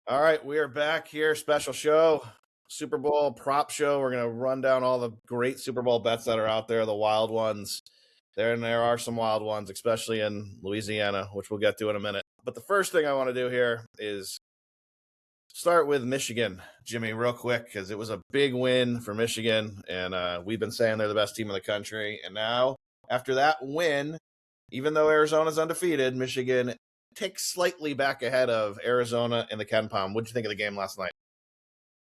All right, we are back here. Special show, Super Bowl prop show. We're going to run down all the great Super Bowl bets that are out there, the wild ones. There are some wild ones, especially in Louisiana, which we'll get to in a minute. But the first thing I want to do here is start with Michigan, Jimmy, real quick, because it was a big win for Michigan, and we've been saying they're the best team in the country. And now, after that win, even though Arizona's undefeated, Michigan takes slightly back ahead of Arizona in the Ken Palm. What did you think of the game last night?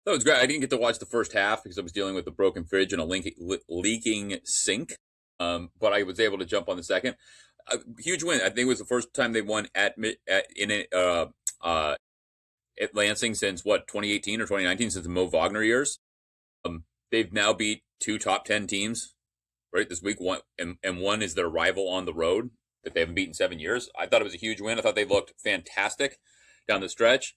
That was great. I didn't get to watch the first half because I was dealing with a broken fridge and a leaking sink. But I was able to jump on the second. A huge win. I think it was the first time they won at Lansing since 2018 or 2019, since the Mo Wagner years. They've now beat two top 10 teams right this week. One is their rival on the road that they haven't beaten 7 years. I thought it was a huge win. I thought they looked fantastic down the stretch.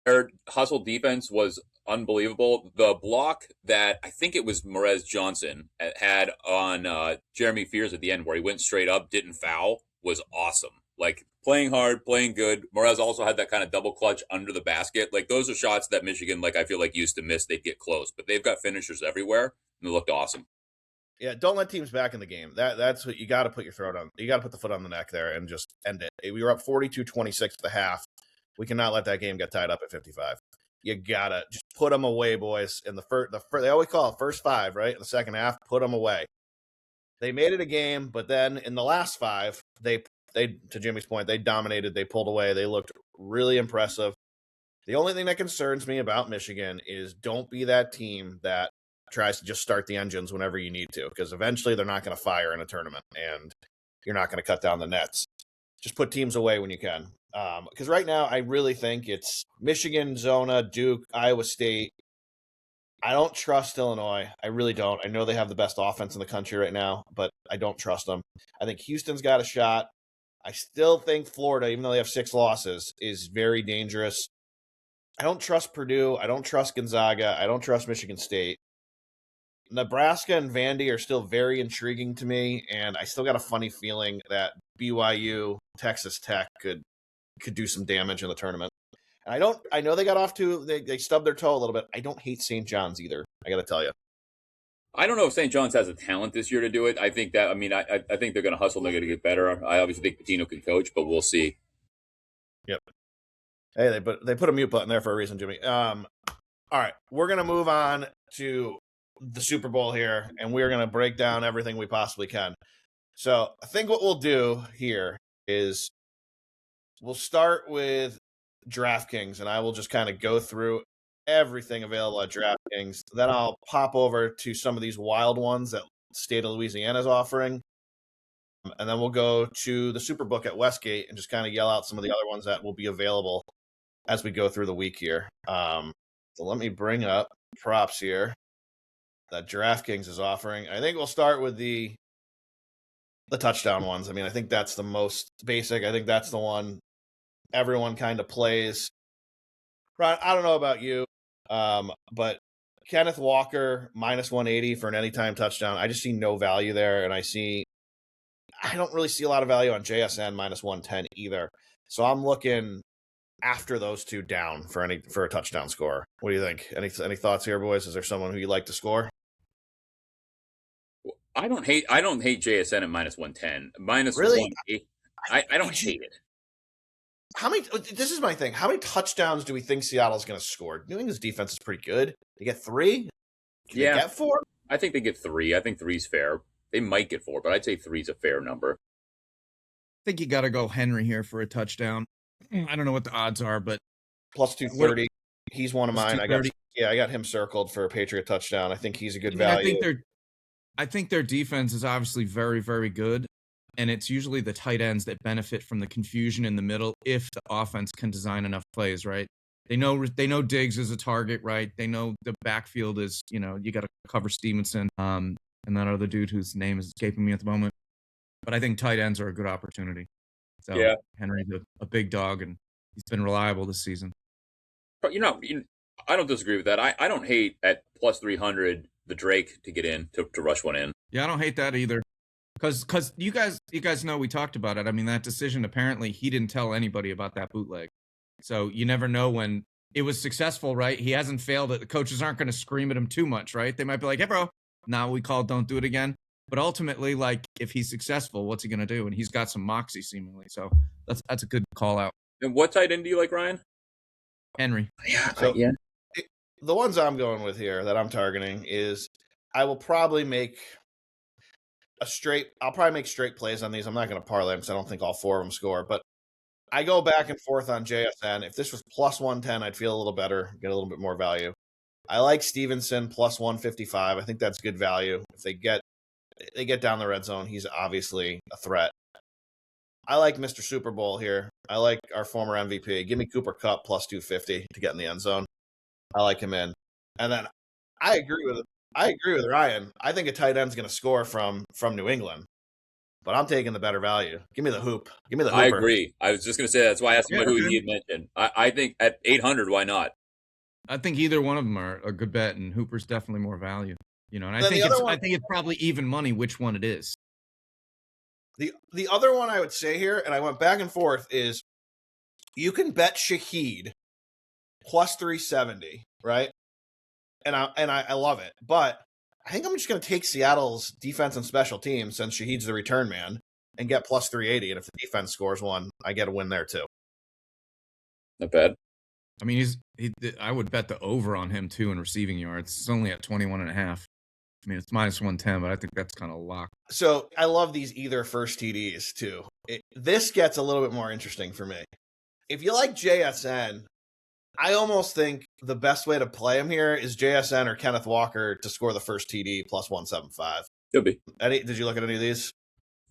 Their hustle defense was unbelievable. The block that I think it was Morez Johnson had on Jeremy Fears at the end, where he went straight up, didn't foul, was awesome. Like, playing hard, playing good. Morez also had that kind of double clutch under the basket. Like, those are shots that Michigan, like, I feel like used to miss. They'd get close, but they've got finishers everywhere, and they looked awesome. Yeah, don't let teams back in the game. That's what you got to put your throat on. You got to put the foot on the neck there and just end it. We were up 42-26 at the half. We cannot let that game get tied up at 55. You gotta just put them away, boys. In the first, they always call it first five, right? In the second half, put them away. They made it a game, but then in the last five, they to Jimmy's point, they dominated. They pulled away. They looked really impressive. The only thing that concerns me about Michigan is don't be that team that tries to just start the engines whenever you need to, because eventually they're not going to fire in a tournament, and you're not going to cut down the nets. Just put teams away when you can. Because right now, I really think it's Michigan, Zona, Duke, Iowa State. I don't trust Illinois. I really don't. I know they have the best offense in the country right now, but I don't trust them. I think Houston's got a shot. I still think Florida, even though they have 6 losses, is very dangerous. I don't trust Purdue. I don't trust Gonzaga. I don't trust Michigan State. Nebraska and Vandy are still very intriguing to me, and I still got a funny feeling that BYU, Texas Tech could do some damage in the tournament. And I know they got off to, they stubbed their toe a little bit. I don't hate St. John's either, I got to tell you. I don't know if St. John's has the talent this year to do it. I think that, I think they're going to hustle. They're going to get better. I obviously think Patino can coach, but we'll see. Yep. Hey, they put a mute button there for a reason, Jimmy. All right, we're going to move on to the Super Bowl here, and we're going to break down everything we possibly can. So I think what we'll do here is we'll start with DraftKings, and I will just kind of go through everything available at DraftKings. Then I'll pop over to some of these wild ones that state of Louisiana is offering. And then we'll go to the Superbook at Westgate and just kind of yell out some of the other ones that will be available as we go through the week here. So let me bring up props here that DraftKings is offering. I think we'll start with the touchdown ones. I mean, I think that's the most basic. I think that's the one everyone kind of plays. Ron, I don't know about you, but Kenneth Walker minus 180 for an anytime touchdown. I just see no value there, and I don't really see a lot of value on JSN minus 110 either. So I'm looking after those two down for a touchdown score. What do you think? Any thoughts here, boys? Is there someone who you like to score? I don't hate JSN at minus 110. Minus Really? 180. I don't hate it. This is my thing. How many touchdowns do we think Seattle's going to score? New England's defense is pretty good. They get 3? Can they get 4? I think they get 3. I think 3's fair. They might get 4, but I'd say 3's a fair number. I think you got to go Henry here for a touchdown. I don't know what the odds are, but plus 230. He's one of mine. I got him circled for a Patriot touchdown. I think he's a good value. I think their defense is obviously very, very good, and it's usually the tight ends that benefit from the confusion in the middle if the offense can design enough plays, right? They know Diggs is a target, right? They know the backfield is, you got to cover Stevenson, and that other dude whose name is escaping me at the moment. But I think tight ends are a good opportunity. So yeah. Henry's a big dog, and he's been reliable this season. But I don't disagree with that. I don't hate at plus 300 the Drake to get in to rush one in. Yeah, I don't hate that either. Because you guys know we talked about it. I mean, that decision, apparently he didn't tell anybody about that bootleg. So you never know when it was successful, right? He hasn't failed it. The coaches aren't going to scream at him too much, right? They might be like, hey, bro, now we called, don't do it again. But ultimately, like, if he's successful, what's he going to do? And he's got some moxie, seemingly. So that's a good call out. And what tight end do you like, Ryan? Henry. So the ones I'm going with here that I'm targeting is I will probably make I'll probably make straight plays on these. I'm not going to parlay them because I don't think all 4 of them score. But I go back and forth on JSN. If this was plus 110, I'd feel a little better, get a little bit more value. I like Stevenson plus 155. I think that's good value. If they get down the red zone, he's obviously a threat. I like Mr. Super Bowl here. I like our former MVP. Give me Cooper Kupp plus 250 to get in the end zone. I like him in. And then I agree with Ryan. I think a tight end's going to score from New England. But I'm taking the better value. Give me the hoop. Give me the hooper. I agree. I was just going to say that's why I asked him who he had mentioned. I think at 800, why not? I think either one of them are a good bet, and Hooper's definitely more value. And I think it's probably even money which one it is. The other one I would say here, and I went back and forth, is you can bet Shaheed plus 370, right? And I love it, but I think I'm just going to take Seattle's defense and special teams since Shaheed's the return man and get plus 380. And if the defense scores one, I get a win there too. Not bad. I mean, I would bet the over on him too in receiving yards. It's only at 21.5. I mean, it's minus 110, but I think that's kind of locked. So I love these either first TDs too. This gets a little bit more interesting for me. If you like JSN, I almost think the best way to play him here is JSN or Kenneth Walker to score the first TD plus 175. Could be. Eddie, did you look at any of these?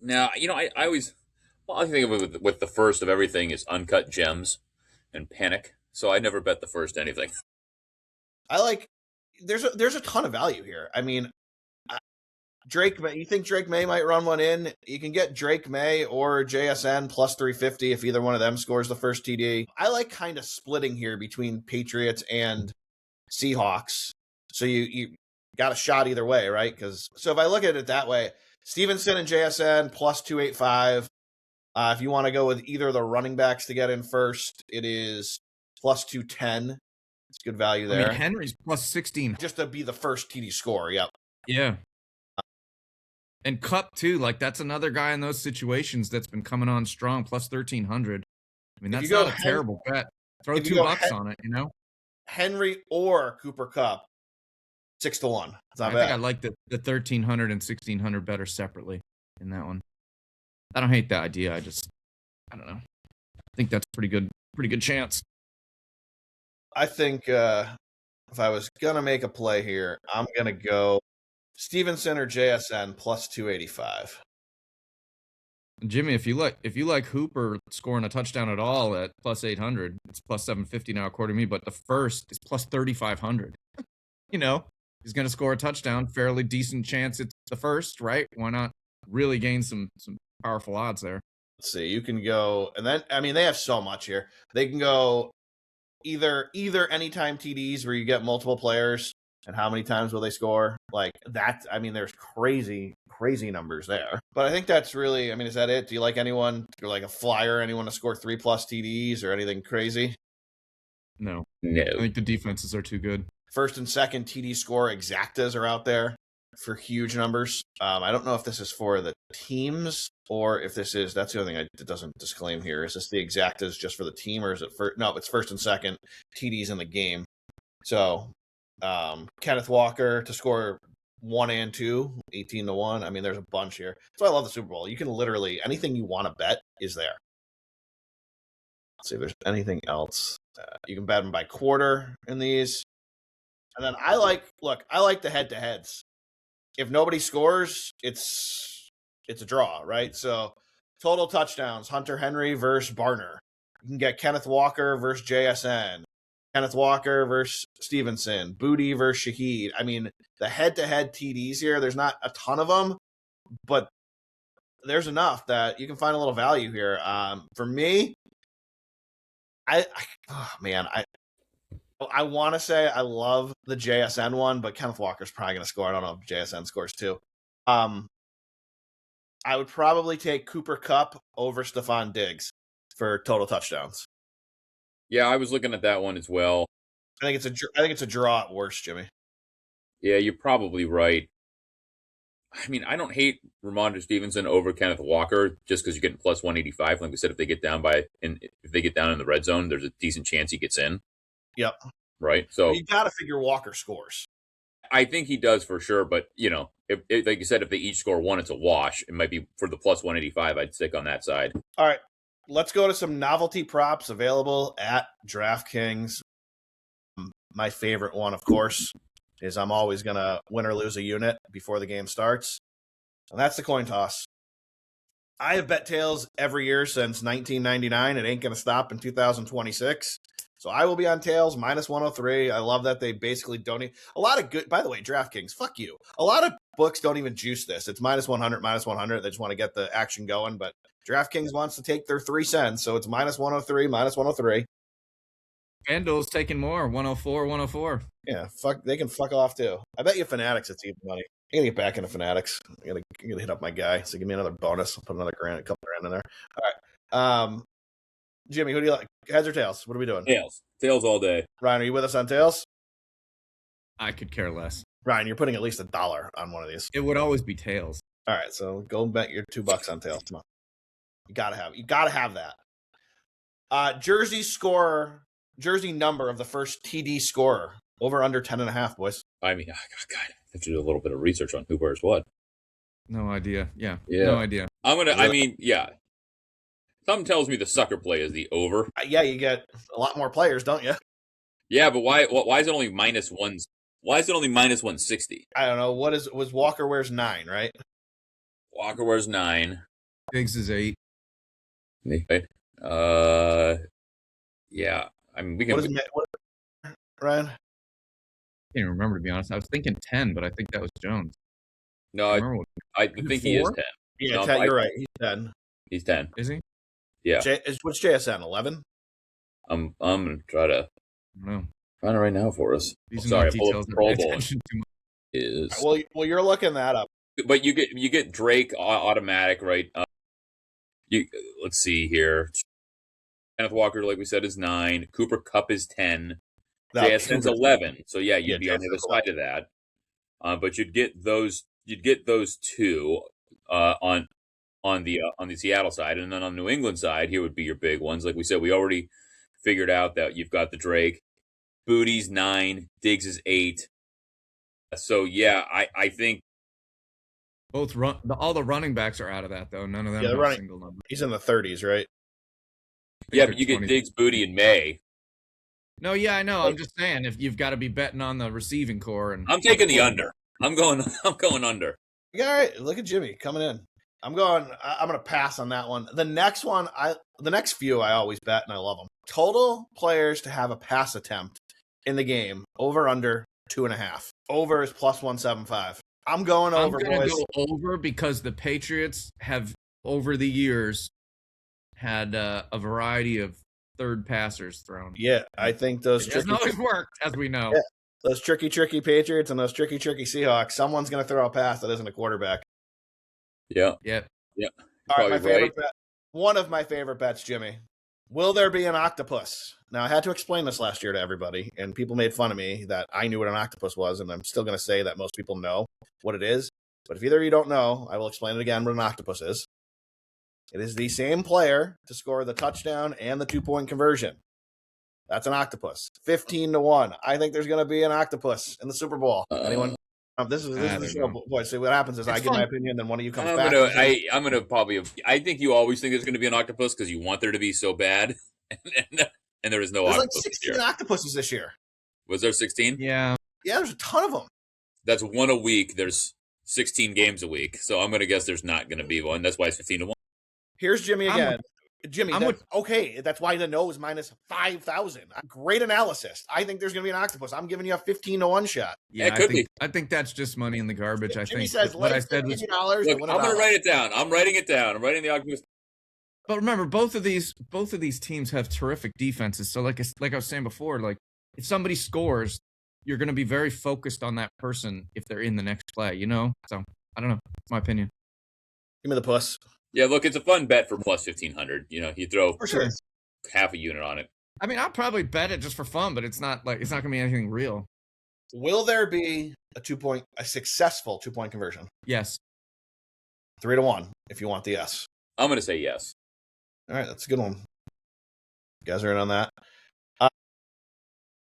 Now, I always, I think of it with the first of everything is Uncut Gems and Panic. So I never bet the first anything. I like, there's a ton of value here. I mean, Drake May, you think Drake May might run one in? You can get Drake May or JSN plus 350 if either one of them scores the first TD. I like kind of splitting here between Patriots and Seahawks. So you got a shot either way, right? So if I look at it that way, Stevenson and JSN plus 285. If you want to go with either of the running backs to get in first, it is plus 210. It's good value there. I mean, Henry's plus 16. Just to be the first TD score, yep. Yeah. And Kupp, too, like that's another guy in those situations that's been coming on strong, plus 1,300. I mean, that's not a terrible bet. Throw $2 on it, Henry or Cooper Kupp, 6-1. It's not bad. I think I like the 1,300 and 1,600 better separately in that one. I don't hate the idea. I don't know. I think that's pretty good chance. I think if I was going to make a play here, I'm going to go Stevenson or JSN plus 285. Jimmy, if you like Hooper scoring a touchdown at all at plus 800, it's plus 750 now according to me, but the first is plus 3,500. He's going to score a touchdown, fairly decent chance it's the first, right? Why not really gain some powerful odds there? Let's see. You can go, and then I mean they have so much here. They can go either anytime TDs where you get multiple players. And how many times will they score? Like that, I mean, there's crazy numbers there. But I think that's really, I mean, is that it? Do you like anyone, or like a flyer, anyone to score 3+ TDs or anything crazy? No. I think the defenses are too good. First and second TD score exactas are out there for huge numbers. I don't know if this is for the teams or if this is, that's the other thing it doesn't disclaim here. Is this the exactas just for the team or is it no, it's first and second TDs in the game. So, Kenneth Walker to score 1 and 2, 18-1. I mean, there's a bunch here. That's why I love the Super Bowl. You can literally, anything you want to bet is there. Let's see if there's anything else. You can bet them by quarter in these. And then I like the head-to-heads. If nobody scores, it's a draw, right? So total touchdowns, Hunter Henry versus Barner. You can get Kenneth Walker versus JSN. Kenneth Walker versus Stevenson, Booty versus Shaheed. I mean, the head-to-head TDs here, there's not a ton of them, but there's enough that you can find a little value here. For me, I want to say I love the JSN one, but Kenneth Walker's probably going to score. I don't know if JSN scores too. I would probably take Cooper Kupp over Stephon Diggs for total touchdowns. Yeah, I was looking at that one as well. I think it's a draw at worst, Jimmy. Yeah, you're probably right. I mean, I don't hate Ramondre Stevenson over Kenneth Walker just because you're getting plus 185. Like we said, if they get down in the red zone, there's a decent chance he gets in. Yep. Right. So you got to figure Walker scores. I think he does for sure. But if like you said, if they each score one, it's a wash. It might be for the plus 185. I'd stick on that side. All right. Let's go to some novelty props available at DraftKings. My favorite one, of course, is I'm always going to win or lose a unit before the game starts. And that's the coin toss. I have bet tails every year since 1999. It ain't going to stop in 2026. So I will be on tails, minus 103. I love that they basically don't need a lot of good. By the way, DraftKings, fuck you. A lot of books don't even juice this. It's minus 100, minus 100. They just want to get the action going. But DraftKings wants to take their 3 cents. So it's minus 103, minus 103. FanDuel's taking more, 104, 104. Yeah, they can fuck off too. I bet you Fanatics it's even money. I'm gonna get back into Fanatics. I'm gonna hit up my guy. So give me another bonus. I'll put another a couple grand in there. All right. Jimmy, who do you like? Heads or tails? What are we doing? Tails all day. Ryan, are you with us on tails? I could care less. Ryan, you're putting at least $1 on one of these. It would always be tails. All right, so go bet your $2 on tails. Come on. You gotta have that. Jersey number of the first TD scorer. Over under 10.5, boys. I mean, God, I have to do a little bit of research on who wears what. No idea. Yeah. No idea. Something tells me the sucker play is the over. Yeah, you get a lot more players, don't you? Yeah, but why is it only minus one? Why is it only minus 160? I don't know. Was Walker wears 9, right? Walker wears 9. Diggs is 8. Right. Yeah. I mean, we can. What Ryan? I can't remember, to be honest. I was thinking 10, but I think that was Jones. No, I think he is 10. Yeah, no, 10, you're right. He's 10. He's 10. Is he? Yeah. What's JSN? 11? I'm gonna try to. I don't know. Find it right now for us. These are details Pro that pay Bowl attention to is. Well, you're looking that up. But you get Drake automatic, right? Let's see here. Kenneth Walker, like we said, is 9. Cooper Kupp is 10. JSN's 11. So yeah, you'd be on the other side of that. But you'd get those two on the Seattle side, and then on the New England side, here would be your big ones. Like we said, we already figured out that you've got the Drake. Booty's 9. Diggs is 8. So yeah, I think both all the running backs are out of that though. None of them have a single number. He's in the 30s, right? Yeah, but you get Diggs, Booty, and May. No, yeah, I know. I'm just saying if you've got to be betting on the receiving core, and I'm taking the under. I'm going under. Yeah, all right. Look at Jimmy coming in. I'm going to pass on that one. The next few I always bet, and I love them. Total players to have a pass attempt in the game, over under 2.5. Over is plus 175. I'm going over, boys. I'm going to go over because the Patriots have, over the years, had a variety of third passers thrown. Yeah, I think those hasn't always worked, as we know. Yeah, those tricky Patriots and those tricky Seahawks. Someone's going to throw a pass that isn't a quarterback. Yeah. Yep. Yeah. All right, favorite bet. One of my favorite bets, Jimmy. Will there be an octopus? Now, I had to explain this last year to everybody, and people made fun of me that I knew what an octopus was, and I'm still going to say that most people know what it is. But if either of you don't know, I will explain it again what an octopus is. It is the same player to score the touchdown and the 2-point conversion. That's an octopus. 15-1. I think there's going to be an octopus in the Super Bowl. Anyone? This is the show, boys. See, what happens is I give my opinion, then one of you comes back. I'm gonna probably. I think you always think there's going to be an octopus because you want there to be so bad, and there is no octopus. There's like 16 octopuses this year. Was there 16? Yeah. Yeah, there's a ton of them. That's one a week. There's 16 games a week, so I'm gonna guess there's not going to be one. That's why it's 15-1. Here's Jimmy again. Jimmy, okay. That's why the no is minus 5,000. Great analysis. I think there's going to be an octopus. I'm giving you a 15-1 shot. Yeah, it could be. I think that's just money in the garbage. Jimmy says, what I said was $50. Look, I'm going to write it down. I'm writing it down. I'm writing the octopus. But remember, both of these teams have terrific defenses. So, like I was saying before, like if somebody scores, you're going to be very focused on that person if they're in the next play. You know. So I don't know. It's my opinion. Give me the puss. Yeah, look, it's a fun bet for plus 1,500. You know, you throw for sure half a unit on it. I mean, I'll probably bet it just for fun, but it's not going to be anything real. Will there be a successful 2-point conversion? Yes. 3-1 if you want the yes. I'm going to say yes. All right, that's a good one. You guys are in on that.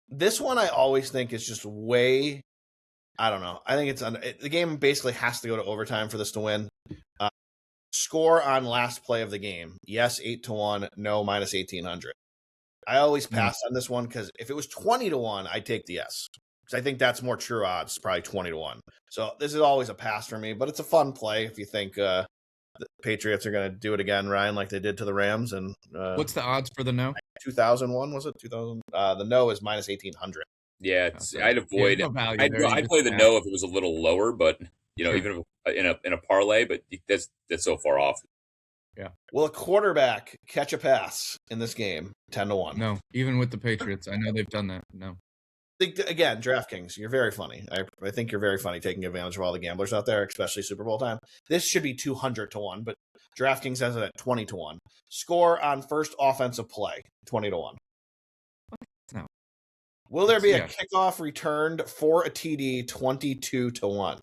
This one I always think is just way, I don't know. I think the game basically has to go to overtime for this to win. Score on last play of the game. Yes, 8-1. No, minus 1,800. I always pass on this one because if it was 20-1, I'd take the yes. Because I think that's more true odds, probably 20-1. So this is always a pass for me, but it's a fun play if you think the Patriots are going to do it again, Ryan, like they did to the Rams. And what's the odds for the no? 2001, was it? 2000? The no is minus 1,800. Yeah, I'd avoid. No I'd play the no if it was a little lower, but sure. Even if, in a parlay, but that's so far off. Yeah. Will a quarterback catch a pass in this game? 10-1. No, even with the Patriots, I know they've done that. No. Again, DraftKings, you're very funny. I think you're very funny taking advantage of all the gamblers out there, especially Super Bowl time. This should be 200-1, but DraftKings has it at 20-1. Score on first offensive play, 20-1. No. Will there be a kickoff returned for a TD, 22-1?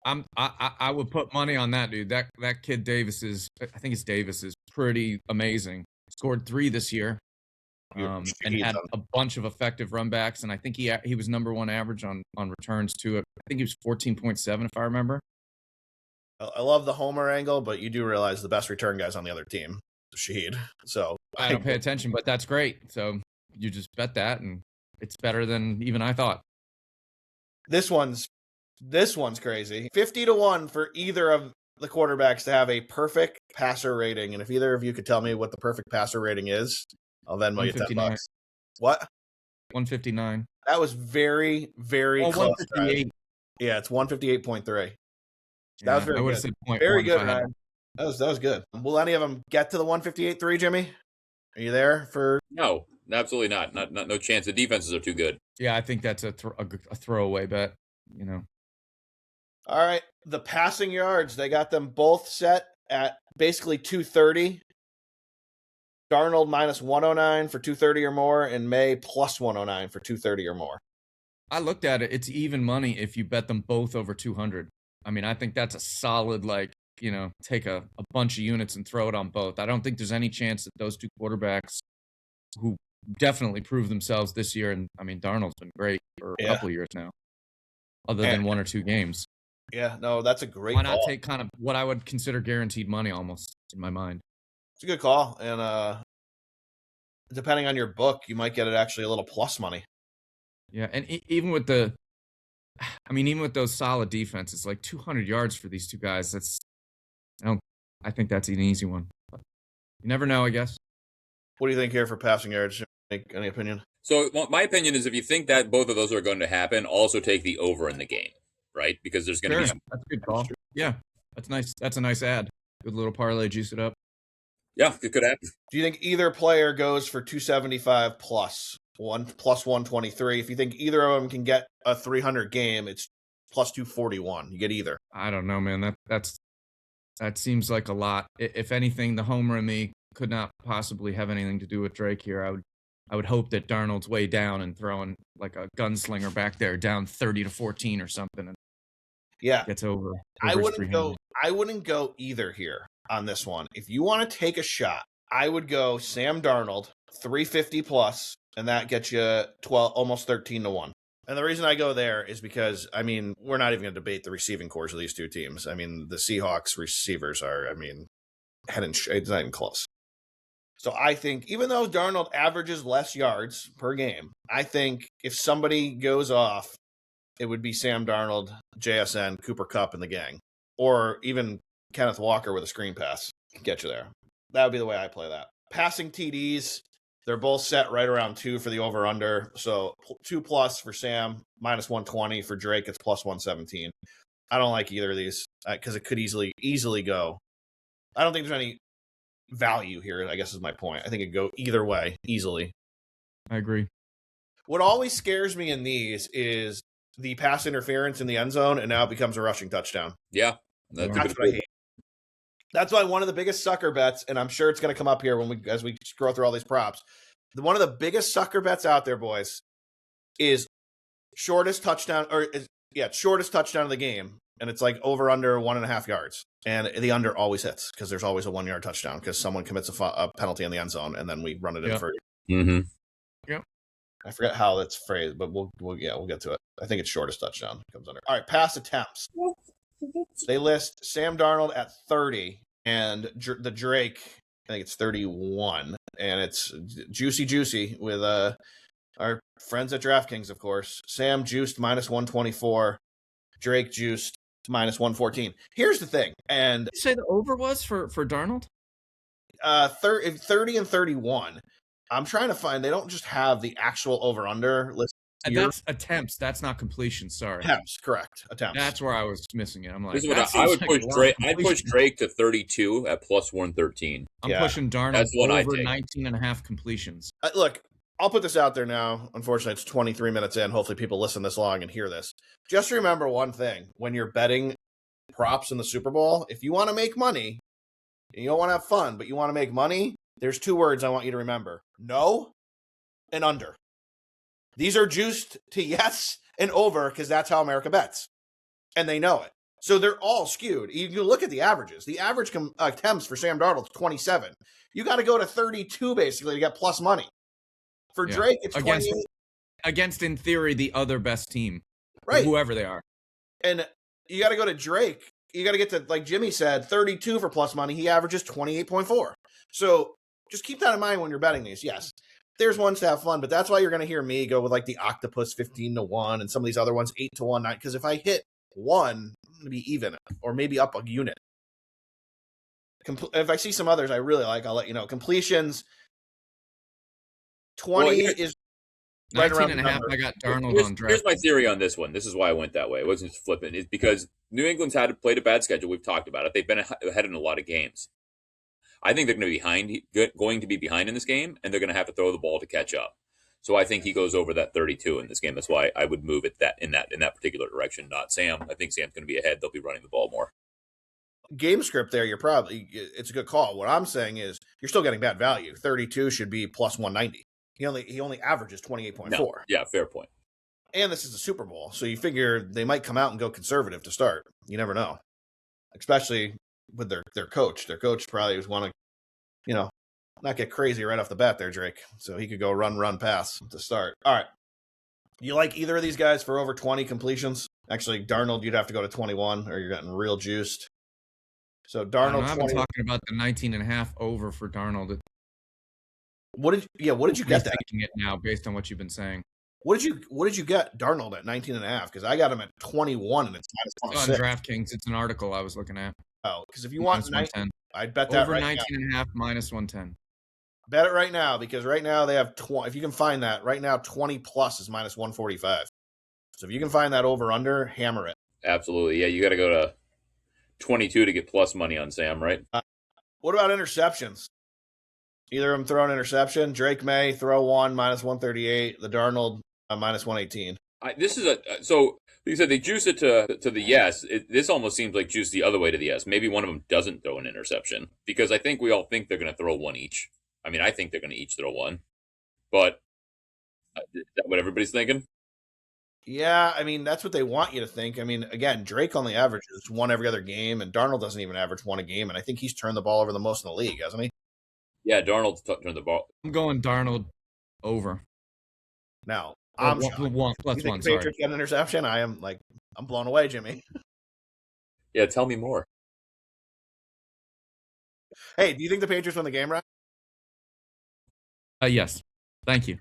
I would put money on that, dude. That kid Davis is pretty amazing. Scored 3 this year. And had a bunch of effective run backs, and I think he was number 1 average on returns too. I think he was 14.7 if I remember. I love the homer angle, but you do realize the best return guy's on the other team, Shaheed. So I don't pay attention, but that's great. So you just bet that, and it's better than even I thought. This one's crazy. 50-1 for either of the quarterbacks to have a perfect passer rating, and if either of you could tell me what the perfect passer rating is, I'll Venmo you $10. What? 159. That was very, very close. 158. Yeah, it's 158.3. That was very good. Said very good, Ryan. That was good. Will any of them get to the 158.3, Jimmy? Are you there for? No, absolutely not. No chance. The defenses are too good. Yeah, I think that's a throwaway bet. All right, the passing yards, they got them both set at basically 230. Darnold minus 109 for 230 or more, and May plus 109 for 230 or more. I looked at it. It's even money if you bet them both over 200. I mean, I think that's a solid, take a bunch of units and throw it on both. I don't think there's any chance that those two quarterbacks who definitely proved themselves this year, and I mean, Darnold's been great for a couple of years now, other than 1 or 2 games. Yeah, no, that's a great Why not call. take kind of what I would consider guaranteed money almost in my mind? It's a good call, and depending on your book, you might get it actually a little plus money. Yeah, and even with those solid defenses, like 200 yards for these two guys, I think that's an easy one. But you never know, I guess. What do you think here for passing yards? Any opinion? So my opinion is if you think that both of those are going to happen, also take the over in the game, right? Because there's going to be some... That's a good call. Yeah, that's nice. That's a nice ad. Good little parlay, juice it up. Yeah, it could happen. Do you think either player goes for 275 plus 123? If you think either of them can get a 300 game, it's plus 241. You get either. I don't know, man. That seems like a lot. If anything, the homer in me could not possibly have anything to do with Drake here. I would hope that Darnold's way down and throwing like a gunslinger back there down 30-14 or something, and gets over. I wouldn't go either here on this one. If you want to take a shot, I would go Sam Darnold 350 plus, and that gets you 12, almost 13-1. And the reason I go there is because, I mean, we're not even going to debate the receiving cores of these two teams. I mean, the Seahawks receivers are, it's not even close. So I think, even though Darnold averages less yards per game, I think if somebody goes off, it would be Sam Darnold, JSN, Cooper Kupp, and the gang. Or even Kenneth Walker with a screen pass can get you there. That would be the way I play that. Passing TDs, they're both set right around 2 for the over-under. So 2 plus for Sam, minus 120. For Drake, it's plus 117. I don't like either of these because it could easily go. I don't think there's any value here, I guess is my point. I think it could go either way easily. I agree. What always scares me in these is the pass interference in the end zone, and now it becomes a rushing touchdown. Yeah. That's what I hate. That's why one of the biggest sucker bets, and I'm sure it's going to come up here as we scroll through all these props, one of the biggest sucker bets out there, boys, is shortest touchdown shortest touchdown of the game, and it's like over under 1.5 yards, and the under always hits because there's always a 1 yard touchdown because someone commits a penalty in the end zone, and then we run it in for. Mm-hmm. Yep. I forget how that's phrased, but we'll get to it. I think it's shortest touchdown comes under. All right, pass attempts. They list Sam Darnold at 30 and the Drake, I think it's 31, and it's juicy with our friends at DraftKings, of course. Sam juiced -124, Drake juiced -114. Here's the thing, and Did you say the over was for Darnold? 30 and 31. I'm trying to find. They don't just have the actual over/under list. That's attempts. That's not completion. Sorry. Attempts, correct. Attempts. That's where I was missing it. I'm like, This is what I would push Drake. I'd push Drake to 32 at +113. I'm pushing Darnold That's what I over take. 19.5 completions. Look, I'll put this out there now. Unfortunately, it's 23 minutes in. Hopefully, people listen this long and hear this. Just remember one thing: when you're betting props in the Super Bowl, if you want to make money, and you don't want to have fun, but you want to make money, there's 2 words I want you to remember: no and under. These are juiced to yes and over because that's how America bets. And they know it. So they're all skewed. You can look at the averages. The average attempts for Sam Darnold is 27. You got to go to 32 basically to get plus money. For Drake, it's 28. Against, in theory, the other best team. Right. Whoever they are. And you got to go to Drake. You got to get to, like Jimmy said, 32 for plus money. He averages 28.4. So just keep that in mind when you're betting these. Yes. There's ones to have fun, but that's why you're going to hear me go with like the Octopus 15-1 and some of these other ones 8-1, 9. Because if I hit one, I'm going to be even or maybe up a unit. If I see some others I really like, I'll let you know. Completions 20 is right around 19.5. I got Darnold on draft. Here's my theory on this one. This is why I went that way. It wasn't just flipping. It's because New England's played a bad schedule. We've talked about it. They've been ahead in a lot of games. I think they're going to be behind in this game, and they're going to have to throw the ball to catch up. So I think he goes over that 32 in this game. That's why I would move it in that particular direction, not Sam. I think Sam's going to be ahead. They'll be running the ball more. Game script there, it's a good call. What I'm saying is you're still getting bad value. 32 should be plus 190. He only averages 28.4. No. Yeah, fair point. And this is the Super Bowl, so you figure they might come out and go conservative to start. You never know. Especially with their coach. Their coach probably was want to, not get crazy right off the bat there, Drake. So he could go run, pass to start. All right. You like either of these guys for over 20 completions? Actually, Darnold, you'd have to go to 21 or you're getting real juiced. So Darnold, I've been talking about the 19.5 over for Darnold. What did you get that? Thinking it now based on what you've been saying. What did you get Darnold at 19.5? Because I got him at 21 and it's -26. On DraftKings, it's an article I was looking at. Oh, because if you want -110. I'd bet that over right 19.5 -110. Bet it right now because right now they have 20. If you can find that right now, 20 plus is -145. So if you can find that over under, hammer it. Absolutely, yeah. You got to go to 22 to get plus money on Sam, right? What about interceptions? Either of them throw an interception. Drake May throw one -138. The Darnold -118. This is so. Like you said, they juice it to the yes. This almost seems like juice the other way to the yes. Maybe one of them doesn't throw an interception because I think we all think they're going to throw one each. I mean, I think they're going to each throw one, but is that what everybody's thinking? Yeah, I mean, that's what they want you to think. I mean, again, Drake only averages one every other game, and Darnold doesn't even average one a game, and I think he's turned the ball over the most in the league, hasn't he? Yeah, Darnold's turned the ball. I'm going Darnold over. Now, I'm shocked. one plus You think one. the Sorry. Patriots get an interception? I'm blown away, Jimmy. Yeah, tell me more. Hey, do you think the Patriots win the game, right? Yes. Thank you.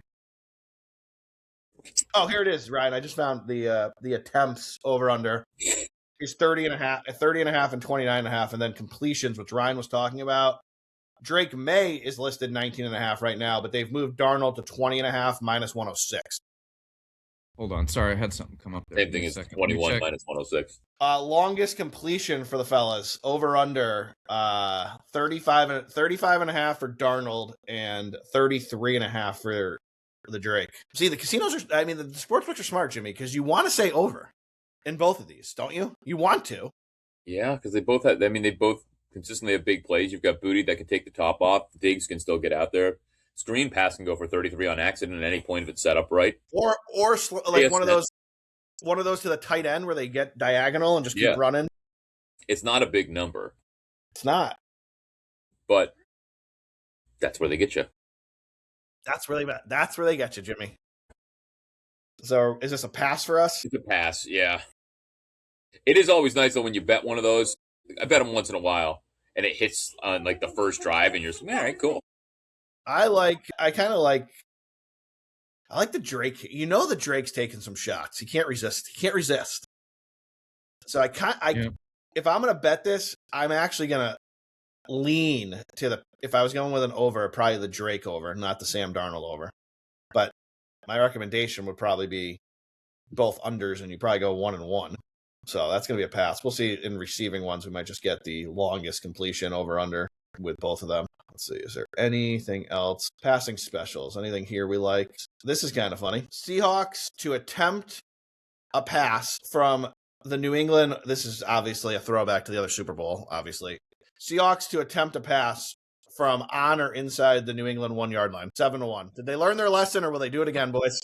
Oh, here it is, Ryan. I just found the attempts over under. He's 30 and a half and 29.5, and then completions, which Ryan was talking about. Drake May is listed 19.5 right now, but they've moved Darnold to 20.5 -106. Hold on. Sorry, I had something come up there. Same thing as 21 -106. Longest completion for the fellas, over under 35.5 for Darnold and 33.5 for the Drake. See, the casinos are, I mean, the sportsbooks are smart, Jimmy, because you want to say over in both of these, don't you? You want to. Yeah, because they both consistently have big plays. You've got Booty that can take the top off. Diggs can still get out there. screen pass can go for 33 on accident at any point if it's set up right. Or like Yes, one of those to the tight end where they get diagonal and just keep running. It's not a big number. It's not. But that's where they get you. That's where they get you, Jimmy. So is this a pass for us? It's a pass, yeah. It is always nice though when you bet one of those. I bet them once in a while, and it hits on like the first drive, and you're just, all right, cool. I like the Drake. You know the Drake's taking some shots. He can't resist. So if I'm gonna bet this, I'm actually gonna lean to the. If I was going with an over, probably the Drake over, not the Sam Darnold over. But my recommendation would probably be both unders, and you probably go 1-1. So that's going to be a pass. We'll see in receiving ones. We might just get the longest completion over under with both of them. Let's see. Is there anything else? Passing specials. Anything here we like? This is kind of funny. Seahawks to attempt a pass from the New England. This is obviously a throwback to the other Super Bowl, obviously. Seahawks to attempt a pass from on or inside the New England 1 yard line. 7-1. Did they learn their lesson or will they do it again, boys?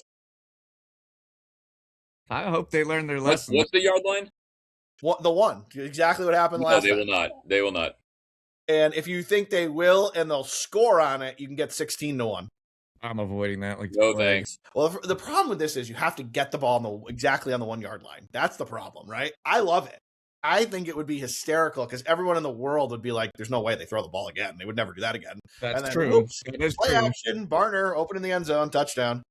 I hope they learn their lesson. What's the yard line? The 1. Exactly what happened last time. They will not. And if you think they will and they'll score on it, you can get 16-1. I'm avoiding that. No thanks. Well, the problem with this is you have to get the ball exactly on the 1 yard line. That's the problem, right? I love it. I think it would be hysterical because everyone in the world would be like, there's no way they throw the ball again. They would never do that again. That's true. Oops, play action, Barner, opening the end zone, touchdown.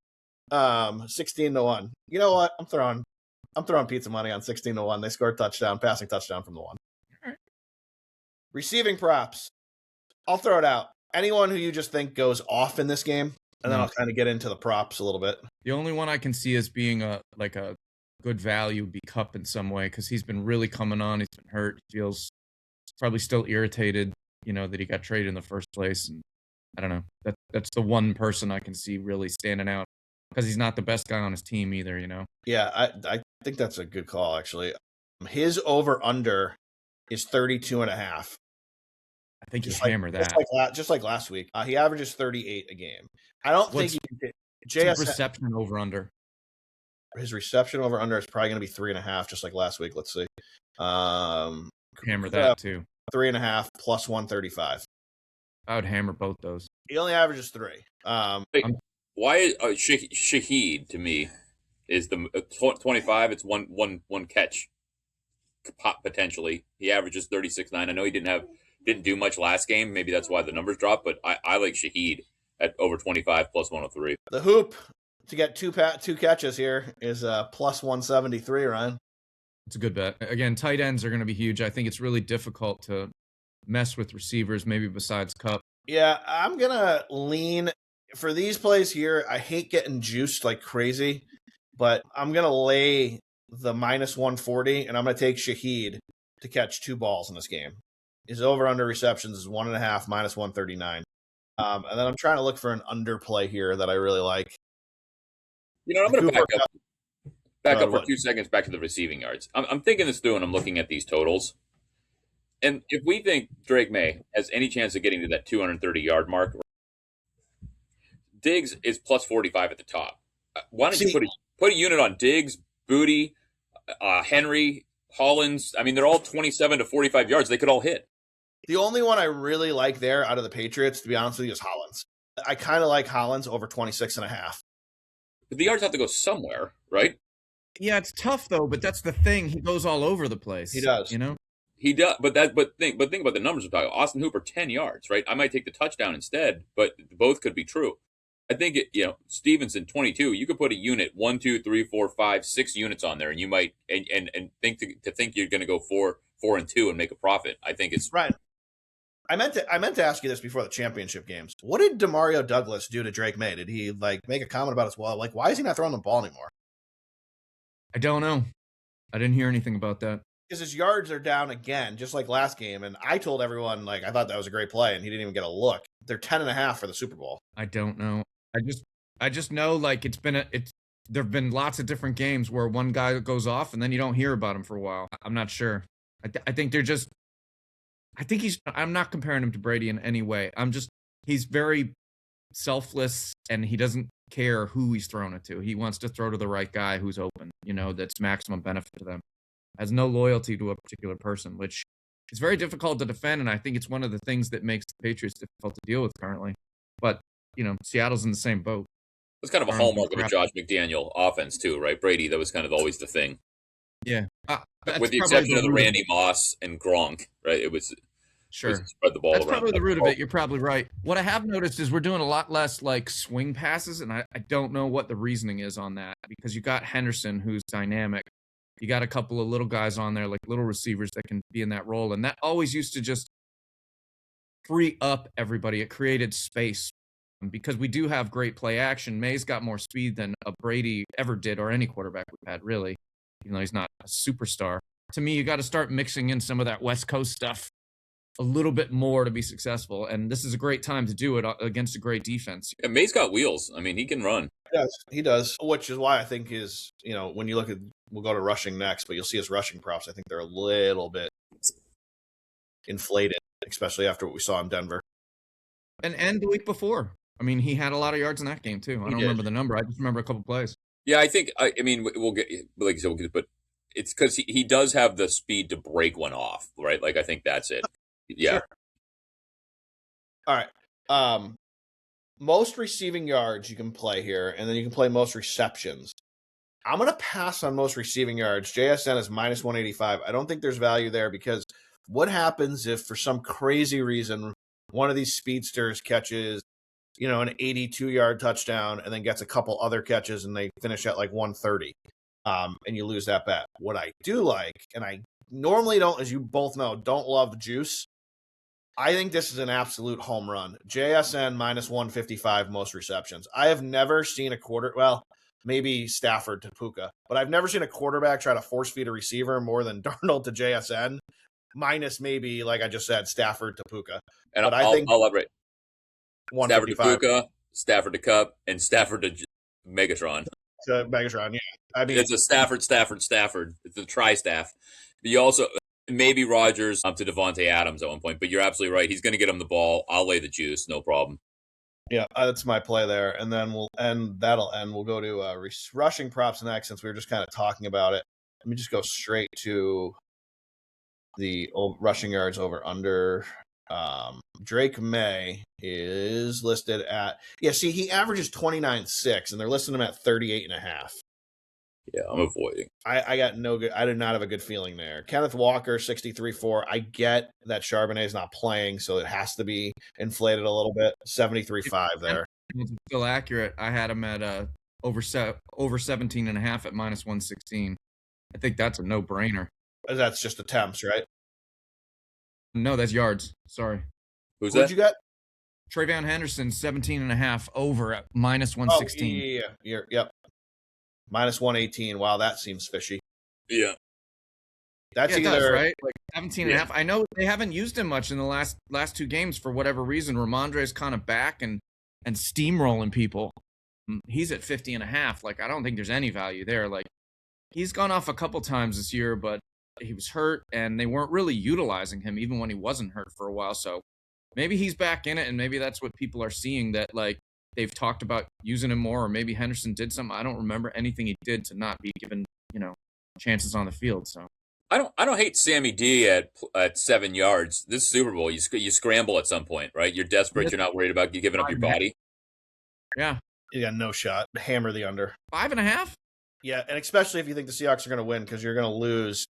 16-1. You know what? I'm throwing pizza money on 16-1. They scored touchdown, passing touchdown from the 1. Right. Receiving props. I'll throw it out. Anyone who you just think goes off in this game, and then I'll kind of get into the props a little bit. The only one I can see as being a good value would be Kupp in some way because he's been really coming on. He's been hurt. He feels probably still irritated, that he got traded in the first place. And I don't know. That's the one person I can see really standing out because he's not the best guy on his team either, Yeah, I think that's a good call, actually. His over-under is 32.5. I think you hammer that. Just like last week. He averages 38 a game. I don't think you can JS reception over-under. His reception over-under is probably going to be 3.5, just like last week. Let's see. Hammer that, too. 3.5 plus 135. I would hammer both those. He only averages 3. Why Shaheed to me is the 25? It's one catch potentially. He averages 36.9. I know he didn't do much last game. Maybe that's why the numbers dropped. But I like Shaheed at over 25 plus 103. The hoop to get two catches here is plus 173. Ryan, it's a good bet. Again, tight ends are going to be huge. I think it's really difficult to mess with receivers. Maybe besides Kupp. Yeah, I'm gonna lean. For these plays here, I hate getting juiced like crazy, but I'm going to lay the minus 140, and I'm going to take Shaheed to catch 2 balls in this game. His over-under receptions is 1.5, minus 139. And then I'm trying to look for an underplay here that I really like. I'm going to back up for 2 seconds back to the receiving yards. I'm thinking this through, and I'm looking at these totals. And if we think Drake May has any chance of getting to that 230-yard mark, Diggs is plus 45 at the top. Why don't you put a unit on Diggs, Booty, Henry, Hollins? I mean, they're all 27 to 45 yards. They could all hit. The only one I really like there out of the Patriots, to be honest with you, is Hollins. I kind of like Hollins over 26.5. But the yards have to go somewhere, right? Yeah, it's tough though. But that's the thing; he goes all over the place. He does, He does, but think about the numbers we're talking. Austin Hooper 10 yards, right? I might take the touchdown instead, but both could be true. I think Stevenson 22. You could put a unit 1, 2, 3, 4, 5, 6 units on there, and you might and think you're going to go 4, 4, and 2 and make a profit. I think it's right. I meant to ask you this before the championship games. What did Demario Douglas do to Drake May? Did he make a comment about his wall? Why is he not throwing the ball anymore? I don't know. I didn't hear anything about that. Because his yards are down again, just like last game. And I told everyone I thought that was a great play, and he didn't even get a look. They're 10.5 for the Super Bowl. I don't know. I just know there've been lots of different games where one guy goes off and then you don't hear about him for a while. I'm not sure. I think I'm not comparing him to Brady in any way. He's very selfless, and he doesn't care who he's throwing it to. He wants to throw to the right guy who's open, that's maximum benefit to them. Has no loyalty to a particular person, which is very difficult to defend, and I think it's one of the things that makes the Patriots difficult to deal with currently. But, Seattle's in the same boat. It's kind of a hallmark of a Josh McDaniel offense too, right? Brady, that was kind of always the thing. Yeah. With the exception of the Randy Moss and Gronk, right? It was spread the ball That's around. probably the root of it. You're probably right. What I have noticed is we're doing a lot less like swing passes, and I don't know what the reasoning is on that, because you got Henderson, who's dynamic. You got a couple of little guys on there, like little receivers that can be in that role, and that always used to just free up everybody. It created space because we do have great play action. May's got more speed than a Brady ever did, or any quarterback we've had, really, even though he's not a superstar. To me, you got to start mixing in some of that West Coast stuff a little bit more to be successful, and this is a great time to do it against a great defense. Yeah, May's got wheels. I mean, he can run. Yes, he does, which is why I think when you look at, we'll go to rushing next, but you'll see his rushing props. I think they're a little bit inflated, especially after what we saw in Denver. And the week before. I mean, he had a lot of yards in that game, too. I don't remember the number. I just remember a couple plays. Yeah, I think, we'll get, like you said, but it's because he does have the speed to break one off, right? Like, I think that's it. Yeah. Sure. All right. Most receiving yards you can play here, and then you can play most receptions. I'm going to pass on most receiving yards. JSN is minus 185. I don't think there's value there, because what happens if for some crazy reason one of these speedsters catches, an 82-yard touchdown and then gets a couple other catches and they finish at like 130, and you lose that bet? What I do like, and I normally don't, as you both know, don't love juice. I think this is an absolute home run. JSN minus 155 most receptions. I have never seen maybe Stafford to Puka, but I've never seen a quarterback try to force feed a receiver more than Darnold to JSN, minus maybe, like I just said, Stafford to Puka. And I think I'll elaborate. Stafford to 155. Puka, Stafford to Cup, and Stafford to Megatron. To Megatron, yeah. I mean, it's a Stafford. It's a tri-staff. But you also, maybe Rodgers to Devontae Adams at one point, but you're absolutely right. He's going to get him the ball. I'll lay the juice, no problem. Yeah, that's my play there. And then that'll end. We'll go to rushing props next, since we were just kind of talking about it. Let me just go straight to the rushing yards over under. Drake May is listed at, he averages 29.6, and they're listing him at 38.5. Yeah, I'm avoiding. I got no good. I did not have a good feeling there. Kenneth Walker, 63.4. I get that Charbonnet is not playing, so it has to be inflated a little bit. 73.5 there. It's still accurate. I had him at over 17.5 at minus 116. I think that's a no-brainer. That's just attempts, right? No, that's yards. Sorry. Who'd you got? TreVeyon Henderson, 17.5 over at minus 116. Yep. Minus 118. Wow, that seems fishy. Yeah. That's it either does, right? Like 17.5. I know they haven't used him much in the last two games for whatever reason. Ramondre's kind of back and steamrolling people. He's at 50.5. Like, I don't think there's any value there. Like, he's gone off a couple times this year, but he was hurt and they weren't really utilizing him even when he wasn't hurt for a while. So maybe he's back in it, and maybe that's what people are seeing, that like they've talked about using him more, or maybe Henderson did something. I don't remember anything he did to not be given, chances on the field. So I don't hate Sammy D at 7 yards. This Super Bowl, you scramble at some point, right? You're desperate. You're not worried about you giving up your body. Yeah. You got no shot. Hammer the under. 5.5? Yeah, and especially if you think the Seahawks are going to win, because you're going to lose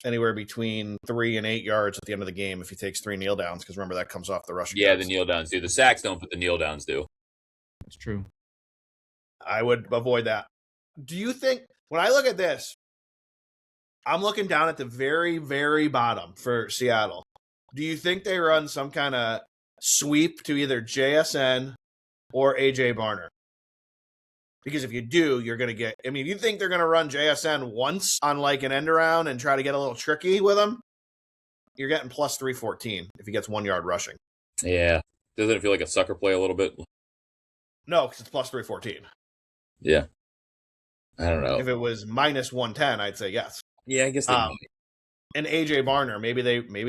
anywhere between 3 and 8 yards at the end of the game if he takes 3 kneel downs, because remember, that comes off the rushing yards. The kneel downs do. The sacks don't, but the kneel downs do. That's true. I would avoid that. Do you think, when I look at this, I'm looking down at the very, very bottom for Seattle. Do you think they run some kind of sweep to either JSN or AJ Barner? Because if you do, you're going to get, you think they're going to run JSN once on like an end around and try to get a little tricky with him? You're getting plus 314 if he gets 1 yard rushing. Yeah. Doesn't it feel like a sucker play a little bit? No, because it's plus 314. Yeah. I don't know. If it was minus 110, I'd say yes. Yeah, I guess they might. And AJ Barner, maybe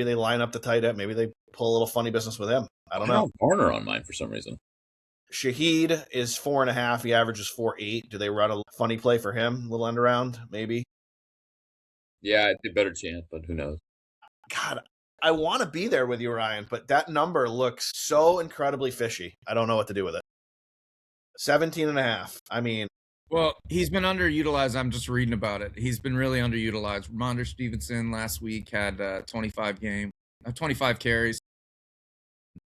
they line up the tight end. Maybe they pull a little funny business with him. I don't know. Barner on mine for some reason. Shaheed is 4.5. He averages 4.8. Do they run a funny play for him? A little end around, maybe. Yeah, it's a better chance, but who knows? God, I want to be there with you, Ryan, but that number looks so incredibly fishy. I don't know what to do with it. 17.5. I mean, Well, he's been underutilized. I'm just reading about it. He's been really underutilized. Ramondre Stevenson last week had 25 carries.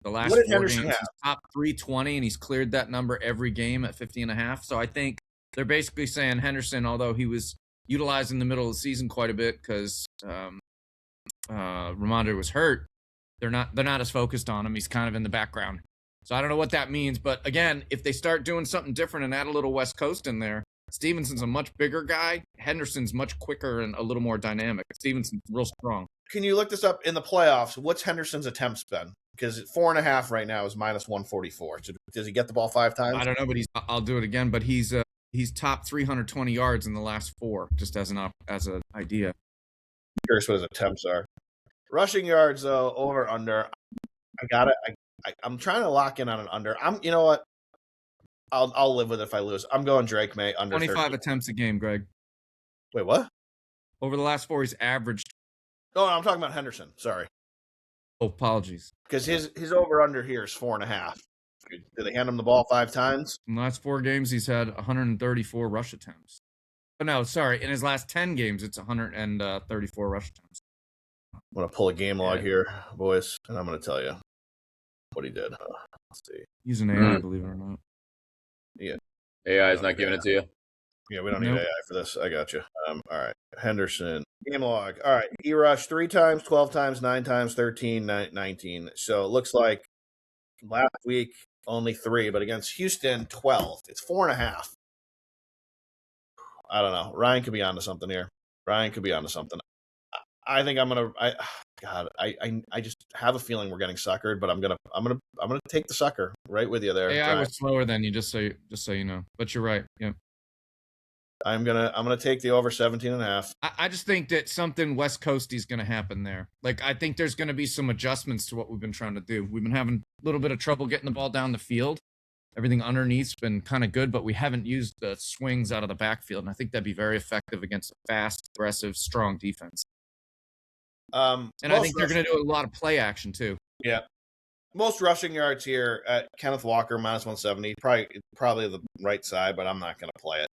The last What did 4 Henderson games, have? he's top 320, and he's cleared that number every game at 50.5. So I think they're basically saying Henderson, although he was utilized in the middle of the season quite a bit because Ramondre was hurt, they're not as focused on him. He's kind of in the background. So I don't know what that means. But again, if they start doing something different and add a little West Coast in there, Stevenson's a much bigger guy. Henderson's much quicker and a little more dynamic. Stevenson's real strong. Can you look this up in the playoffs? What's Henderson's attempts been? Because 4.5 right now is minus 144. So does he get the ball 5 times? I don't know, but I'll do it again. But he's top 320 yards in the last 4, just as an idea. I'm curious what his attempts are. Rushing yards, though, over under. I got it. I'm trying to lock in on an under. You know what? I'll live with it if I lose. I'm going Drake May under 25 30. attempts a game, Greg. Wait, what? Over the last 4, he's averaged. No, I'm talking about Henderson. Sorry. Oh, apologies. Because his over under here is 4.5. Do they hand him the ball 5 times? In the last 4 games, he's had 134 rush attempts. But no, sorry. In his last 10 games, it's 134 rush attempts. I'm going to pull a game log here, boys, and I'm going to tell you what he did. Let's see. Using AI, believe it or not. AI is not giving it to you. Yeah, we don't need AI for this. I got you. All right. Henderson. Game log. All right. He rushed 3 times, 12 times, 9 times, 13, 19. So it looks like last week only 3, but against Houston, 12. It's 4.5. I don't know. Ryan could be onto something here. I think I'm gonna. I just have a feeling we're getting suckered, but I'm gonna take the sucker right with you there. AI was slower than you, just so you know. But you're right. Yeah. I'm gonna take the over 17.5. I just think that something West Coasty is going to happen there. Like, I think there's going to be some adjustments to what we've been trying to do. We've been having a little bit of trouble getting the ball down the field. Everything underneath's been kind of good, but we haven't used the swings out of the backfield, and I think that'd be very effective against a fast, aggressive, strong defense. And I think they're going to do a lot of play action too. Yeah. Most rushing yards here at Kenneth Walker, minus 170. Probably the right side, but I'm not going to play it.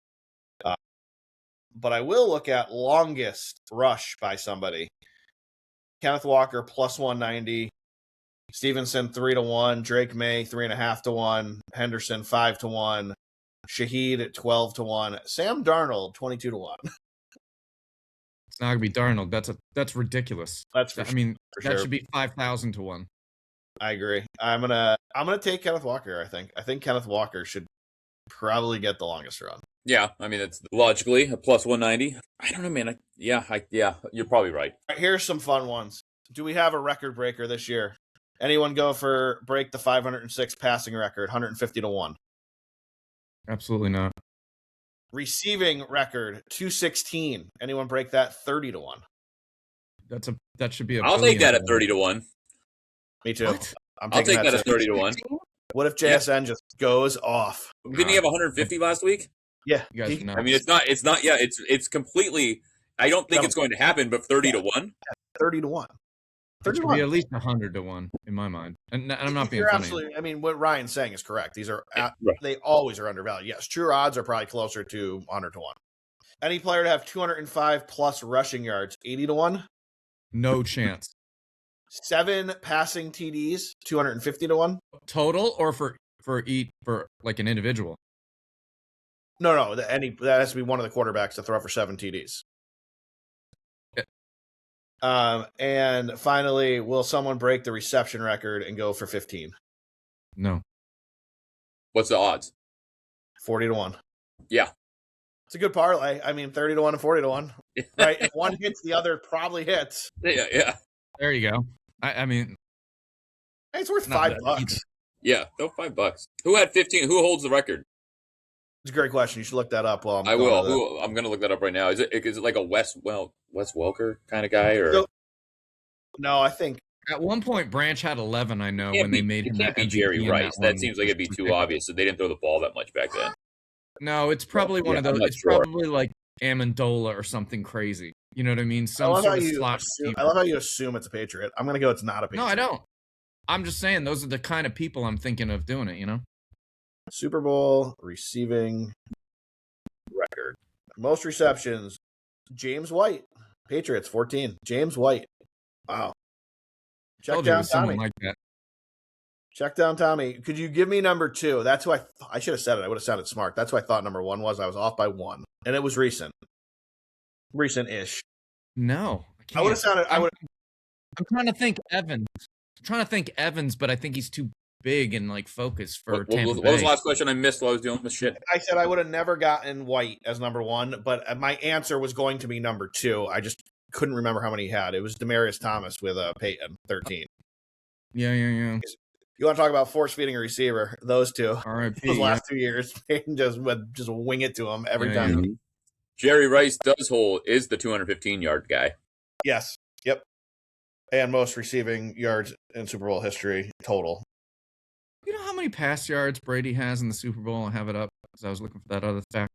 But I will look at longest rush by somebody. Kenneth Walker, plus 190. Stevenson, 3-1. Drake May, 3.5-1. Henderson, 5-1. Shaheed at 12-1. Sam Darnold, 22-1. It's not going to be Darnold. That's ridiculous. That's for I mean, for that sure. should be 5,000-1. I agree. I'm gonna take Kenneth Walker. I think Kenneth Walker should probably get the longest run. Yeah, I mean, it's logically a plus 190. I don't know, man. Yeah, you're probably right. All right, here's some fun ones. Do we have a record breaker this year? Anyone go for break the 506 passing record, 150-1? Absolutely not. Receiving record, 216. Anyone break that, 30-1? That should be a I'll take that at 30-1. Me too. What? I'll take that at 30-1. What if JSN just goes off? Didn't he have 150 last week? Yeah. You guys know. I mean, it's not. Yeah, it's completely. I don't think it's going to happen, but 30-1. 30-1. It should be at least 100-1 in my mind, and I'm not being You're funny. absolutely. I mean, what Ryan's saying is correct. These are Right. they always are undervalued. Yes, true odds are probably closer to 100-1. Any player to have 205 plus rushing yards, 80-1. No chance. 7 passing TDs, 250-1. Total or for like an individual? No, that has to be one of the quarterbacks to throw for 7 TDs. And finally, will someone break the reception record and go for 15? No. What's the odds? 40-1. Yeah. It's a good parlay. I mean, 30-1 and 40-1. Right? If one hits, the other probably hits. Yeah. There you go. I mean, Hey, it's worth Not bad $5. either. Yeah. Throw $5. Who had 15? Who holds the record? It's a great question. You should look that up. Well, I will. I'm going to look that up right now. Is it like a Wes Welker kind of guy, or No, I think At one point, Branch had 11. I know It when they made it him can't the be MVP Jerry in Rice. that That one. seems like it'd be too obvious. So they didn't throw the ball that much back then. No, it's probably one of I'm those. not It's sure. probably like Amendola or something crazy. You know what I mean? I Some love sort how of you slot. assume, receiver. I love how you assume it's a Patriot. I'm gonna go. It's not a Patriot. No, I don't. I'm just saying those are the kind of people I'm thinking of doing it. You know? Super Bowl receiving record. Most receptions. James White. Patriots 14. James White. Wow. Check Told you it down was someone Tommy. like that. Check down Tommy. Could you give me number 2? That's who I should have said it. I would have sounded smart. That's who I thought number 1 was. I was off by 1. And it was recent. Recent-ish. No, I would have sounded. I would. I'm trying to think Evans. I'm trying to think Evans, but I think he's too big and like focused for Tampa What was Bay. the last question I missed while I was dealing with shit? I said I would have never gotten White as number 1, but my answer was going to be number 2. I just couldn't remember how many he had. It was Demaryius Thomas with Peyton 13. Yeah. You want to talk about force feeding a receiver? Those two. R.I.P. Those last 2 years, Peyton just wing it to him every Yeah, time. yeah. Jerry Rice is the 215-yard guy. Yes. Yep. And most receiving yards in Super Bowl history total. You know how many pass yards Brady has in the Super Bowl? I have it up because I was looking for that other fact.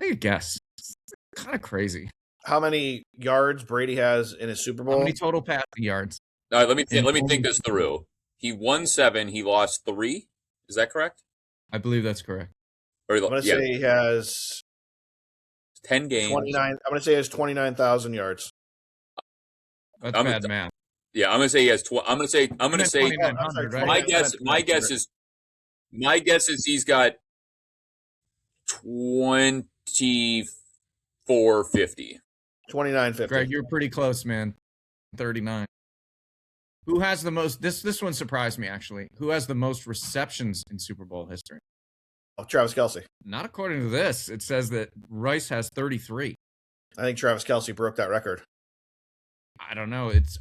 I could guess. It's kind of crazy. How many yards Brady has in his Super Bowl? How many total passing yards? All right, let me think this through. He won 7. He lost 3. Is that correct? I believe that's correct. Or I'm going to say he has 10 games. 29. I'm going to say he has 29,000 yards. That's I'm bad gonna- math. Yeah, I'm gonna say he has. I'm gonna say. 2,900, right? My guess is he's got 2450. 29.50. Greg, you're pretty close, man. 39. Who has the most? This one surprised me actually. Who has the most receptions in Super Bowl history? Oh, Travis Kelce. Not according to this. It says that Rice has 33. I think Travis Kelce broke that record. I don't know. It's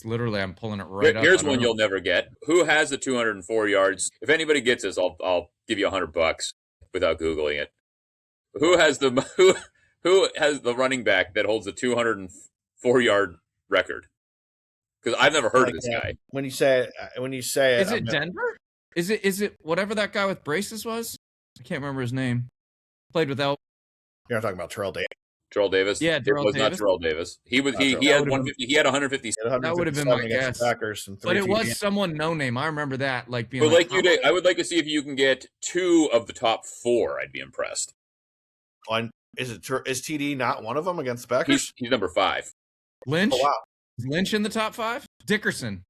literally. I'm pulling it right up. Here's I don't one know. you'll never get. Who has the 204 yards? If anybody gets this, I'll give you $100 without googling it. Who has the running back that holds the 204-yard record? Because I've never heard of this guy. When you say it, Is it Denver? Is it whatever that guy with braces was? I can't remember his name. Played with El. You're not talking about Terrell Davis. Terrell Davis. Yeah, Terrell it was Davis. not Terrell Davis. He was Not he Terrell. had 150. He had 150. That would have been my guess. Packers and But it 3 was TDs. someone no name. I remember that. Like being But like, I would like to see if you can get 2 of the top 4. I'd be impressed. Is TD not one of them against the Packers? He's number 5. Lynch. Oh, wow. Is Lynch in the top 5? Dickerson.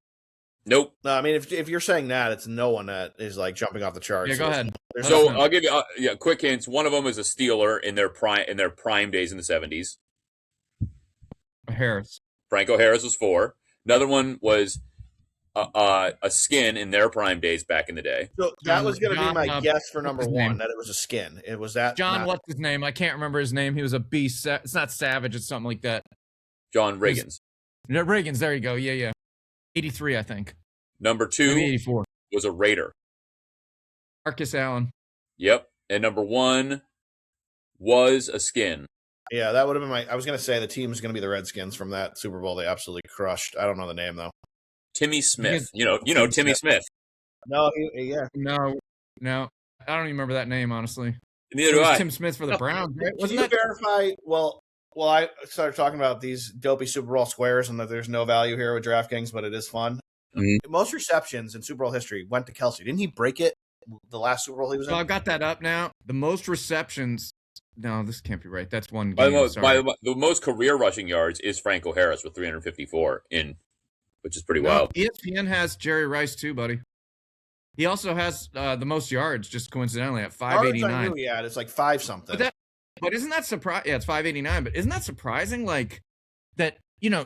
Nope. No, I mean, if you're saying that, it's no one that is like jumping off the charts. Yeah, go ahead. There's So no- I'll give you quick hints. One of them is a Steeler in their prime days in the 70s. Harris. Franco Harris was 4. Another one was a skin in their prime days back in the day. So that was going to be John, my guess for number his 1, name? that it was a skin. It was that. John, not- what's his name? I can't remember his name. He was a beast. It's not Savage. It's something like that. John Riggins. No, Reagan's. There you go. Yeah. 83, I think. Number Maybe 2 84. was a Raider. Marcus Allen. Yep. And number 1 was a skin. Yeah, that would have been I was going to say the team is going to be the Redskins from that Super Bowl. They absolutely crushed. I don't know the name though. Timmy Smith. You know Timmy Smith. No, yeah. No. I don't even remember that name, honestly. Neither It do was I. Tim Smith for the Browns, right? Can Wasn't you that? verify? Well, I started talking about these dopey Super Bowl squares and that there's no value here with DraftKings, but it is fun. Mhm. Most receptions in Super Bowl history went to Kelce. Didn't he break it the last Super Bowl he was So in? I've got that up now. The most receptions. No, this can't be right. That's one By game. the most career rushing yards is Franco Harris with 354 which is pretty No, wild. ESPN has Jerry Rice too, buddy. He also has the most yards, just coincidentally, at Yards I 589. knew he had. It's like 5 something. But isn't that surprising? Yeah, it's 589. But isn't that surprising? Like that,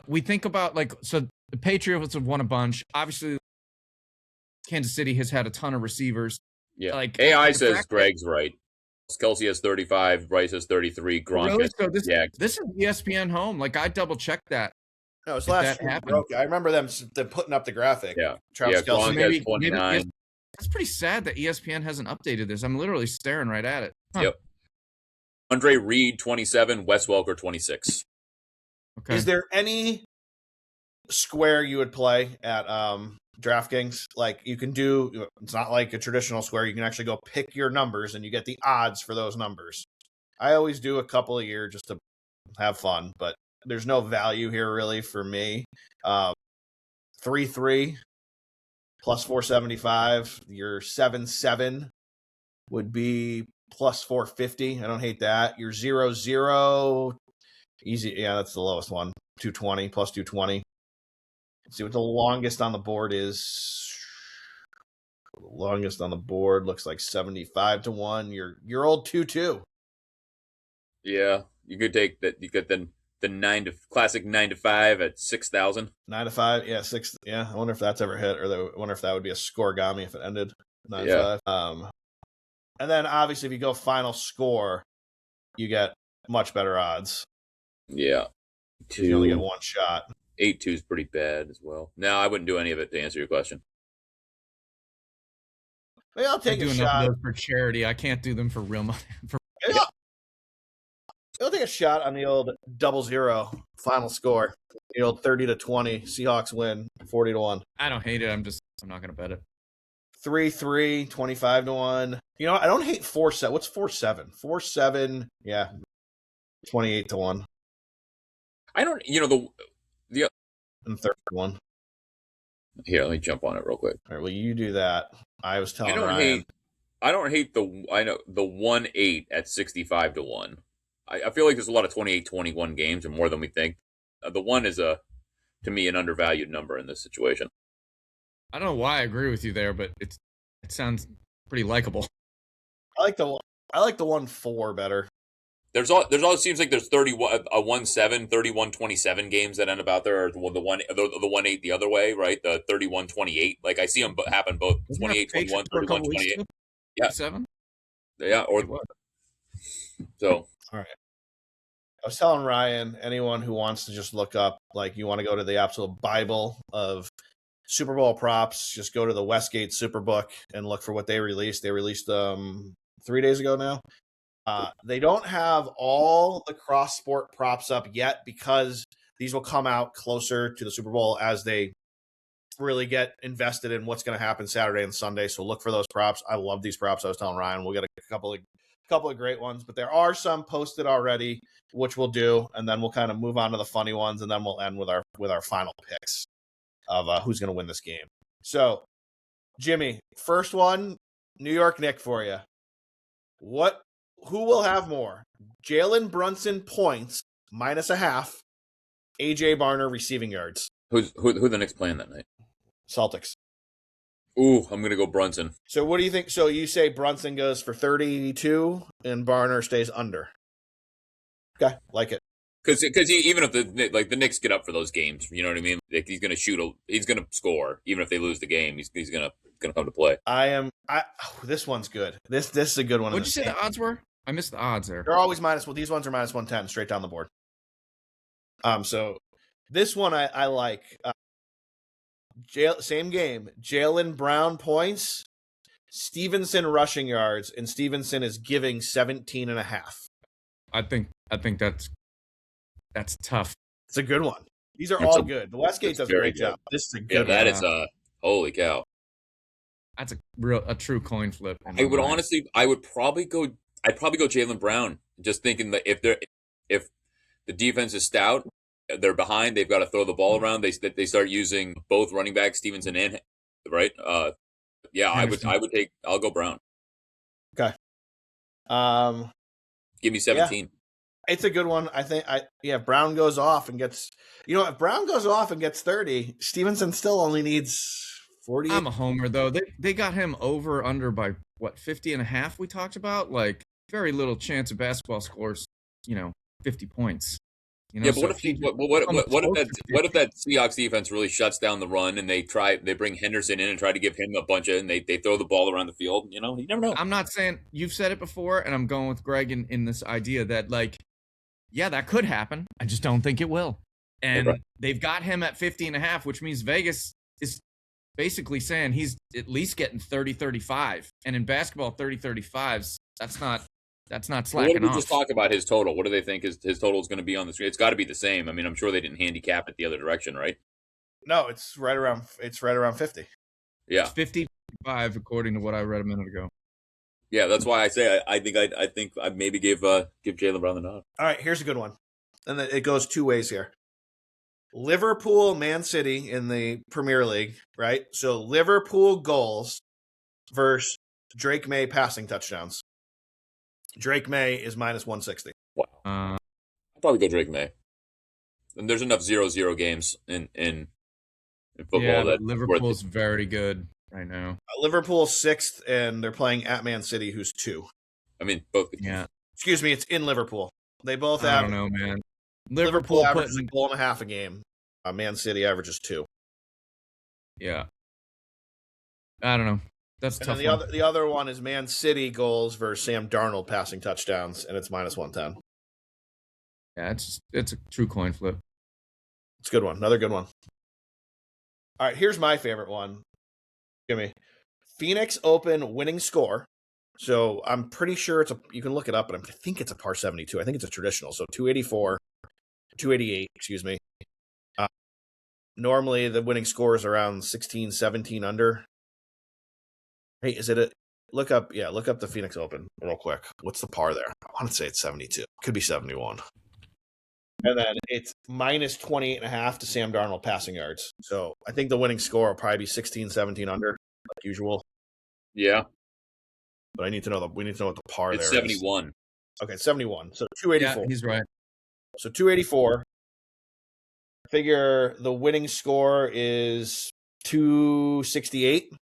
we think about so the Patriots have won a bunch. Obviously, Kansas City has had a ton of receivers. Yeah. Like AI the says fact that- Greg's right. Kelce has 35, Rice has 33, Gronk Really? has So this is yeah. ESPN home. Like I double checked that. No, it's if last that year. happened. Broke. I remember them putting up the graphic. Yeah. Travis Yeah, Kelce. Gronk maybe- has 29. maybe That's pretty sad that ESPN hasn't updated this. I'm literally staring right at it. Huh. Yep. Andre Reed 27, Wes Welker 26. Okay. Is there any square you would play at DraftKings. Like you can do, it's not like a traditional square. You can actually go pick your numbers and you get the odds for those numbers. I always do a couple a year just to have fun, but there's no value here really for me. 3-3 plus 475. Your 7-7 would be plus 450. I don't hate that. Your 0-0, easy. Yeah, that's the lowest one. 220 plus 220. Let's see what the longest on the board is. The longest on the board looks like 75-1. Your old 2-2. Yeah, you could take that. You got the classic 9-5 at 6,000. 9-5, yeah, 6. Yeah, I wonder if that's ever hit, or I wonder if that would be a scoregami if it ended 9-5. And then obviously if you go final score, you get much better odds. Yeah, you only get one shot. 8-2 is pretty bad as well. No, I wouldn't do any of it to answer your question. Maybe I'll take a shot. Enough of those for charity. I can't do them for real money. I'll take a shot on the old 0-0 final score. The old 30-20. Seahawks win 40-1. I don't hate it. I'm not going to bet it. 3-3, 25-1. You know, I don't hate 4-7. What's 4-7? 4-7, yeah, 28-1. I don't, the and 31. Here, let me jump on it real quick. All right, well, you do that. I was telling Ryan. I don't hate the 1-8 at 65-1. I feel like there's a lot of 28-21 games, and more than we think. The 1 is to me, an undervalued number in this situation. I don't know why I agree with you there, but it sounds pretty likable. I like the 1-4 better. There's always seems like there's 1-7, 31-27 games that end up out there, or the 1-8 the other way, right? The 31-28. Like I see them happen both 28-21, 31-28. Yeah, 7. Yeah, or so. All right. I was telling Ryan, anyone who wants to just look up, like you want to go to the absolute Bible of Super Bowl props, just go to the Westgate Superbook and look for what they released. They released 3 days ago now. They don't have all the cross-sport props up yet because these will come out closer to the Super Bowl as they really get invested in what's going to happen Saturday and Sunday. So look for those props. I love these props. I was telling Ryan, we'll get a couple of great ones, but there are some posted already, which we'll do, and then we'll kind of move on to the funny ones, and then we'll end with our final picks of who's going to win this game. So, Jimmy, first one, New York Knicks for you. Who will have more? Jalen Brunson points -0.5, AJ Barner receiving yards. Who the Knicks playing that night? Celtics. Ooh, I'm going to go Brunson. So what do you think? So you say Brunson goes for 32 and Barner stays under. Okay, like it. Because even if the Knicks get up for those games, you know what I mean? Like he's going to he's going to score even if they lose the game. He's going to come to play. This one's good. This is a good one. What'd you say the odds were? I missed the odds there. They're always these ones are -110 straight down the board. So this one I like. Same game. Jaylen Brown points, Stevenson rushing yards, and Stevenson is giving 17.5. I think that's tough. It's a good one. These are all good. The Westgate does a great job. This is a good one. Yeah, that is holy cow. That's a true coin flip. I would probably go Jaylen Brown. Just thinking that if the defense is stout, they're behind, they've got to throw the ball around. They start using both running backs, Stevenson and right. I'll go Brown. Okay. Give me 17. Yeah. It's a good one. I think Brown goes off and gets, if Brown goes off and gets 30, Stevenson still only needs 40. I'm a homer though. They got him over under by what, 50.5 we talked about? Like very little chance of basketball scores, 50 points. Yeah, but what if that Seahawks defense really shuts down the run and they bring Henderson in and try to give him a bunch of, and they throw the ball around the field? You never know. I'm not saying, you've said it before, and I'm going with Greg in this idea that that could happen. I just don't think it will. And They've got him at 50.5, which means Vegas is basically saying he's at least getting 30-35. And in basketball, 30-35s, that's not slacking off. What did we just talk about his total? What do they think his total is going to be on the screen? It's got to be the same. I mean, I'm sure they didn't handicap it the other direction, right? No, it's right around 50. Yeah, 55 according to what I read a minute ago. yeah. That's why I say I think I maybe give Jaylen Brown the nod. All right, here's a good one. And it goes two ways here. Liverpool, Man City in the Premier League, right? So Liverpool goals versus Drake May passing touchdowns. Drake May is minus 160. Wow. I'll probably go Drake May. And there's enough 0-0 games in football that Liverpool's very good right now. Liverpool's 6th, and they're playing at Man City, who's 2. I mean, both. Yeah. Excuse me, it's in Liverpool. They both I have. don't know, man. Liverpool averages a goal and a half a game. Man City averages 2. Yeah. I don't know. That's a tough one. The other one is Man City goals versus Sam Darnold passing touchdowns, and it's minus 110. Yeah, it's a true coin flip. It's a good one. Another good one. All right, here's my favorite one. Give me Phoenix Open winning score. So I'm pretty sure you can look it up, but I think it's a par 72. I think it's a traditional. So 288, excuse me. Normally the winning score is around 16, 17 under. Hey, look up the Phoenix Open real quick. What's the par there? I want to say it's 72. Could be 71. And then it's minus 28.5 to Sam Darnold passing yards. So I think the winning score will probably be 16, 17 under, like usual. Yeah. But we need to know what the par it's there 71. Is. Okay, 71. So 284. Yeah, he's right. So 284. Figure the winning score is 268.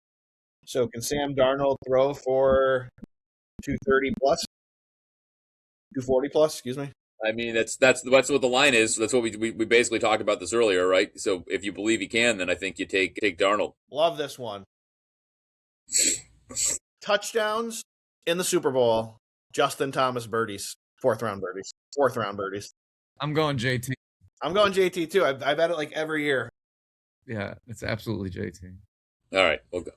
So can Sam Darnold throw for 230 plus? 240 plus, excuse me. I mean, that's what the line is. That's what we basically talked about this earlier, right? So if you believe he can, then I think you take Darnold. Love this one. Touchdowns in the Super Bowl. Justin Thomas birdies. Fourth round birdies. I'm going JT. I'm going JT too. I bet it like every year. Yeah, it's absolutely JT. All right, we'll go.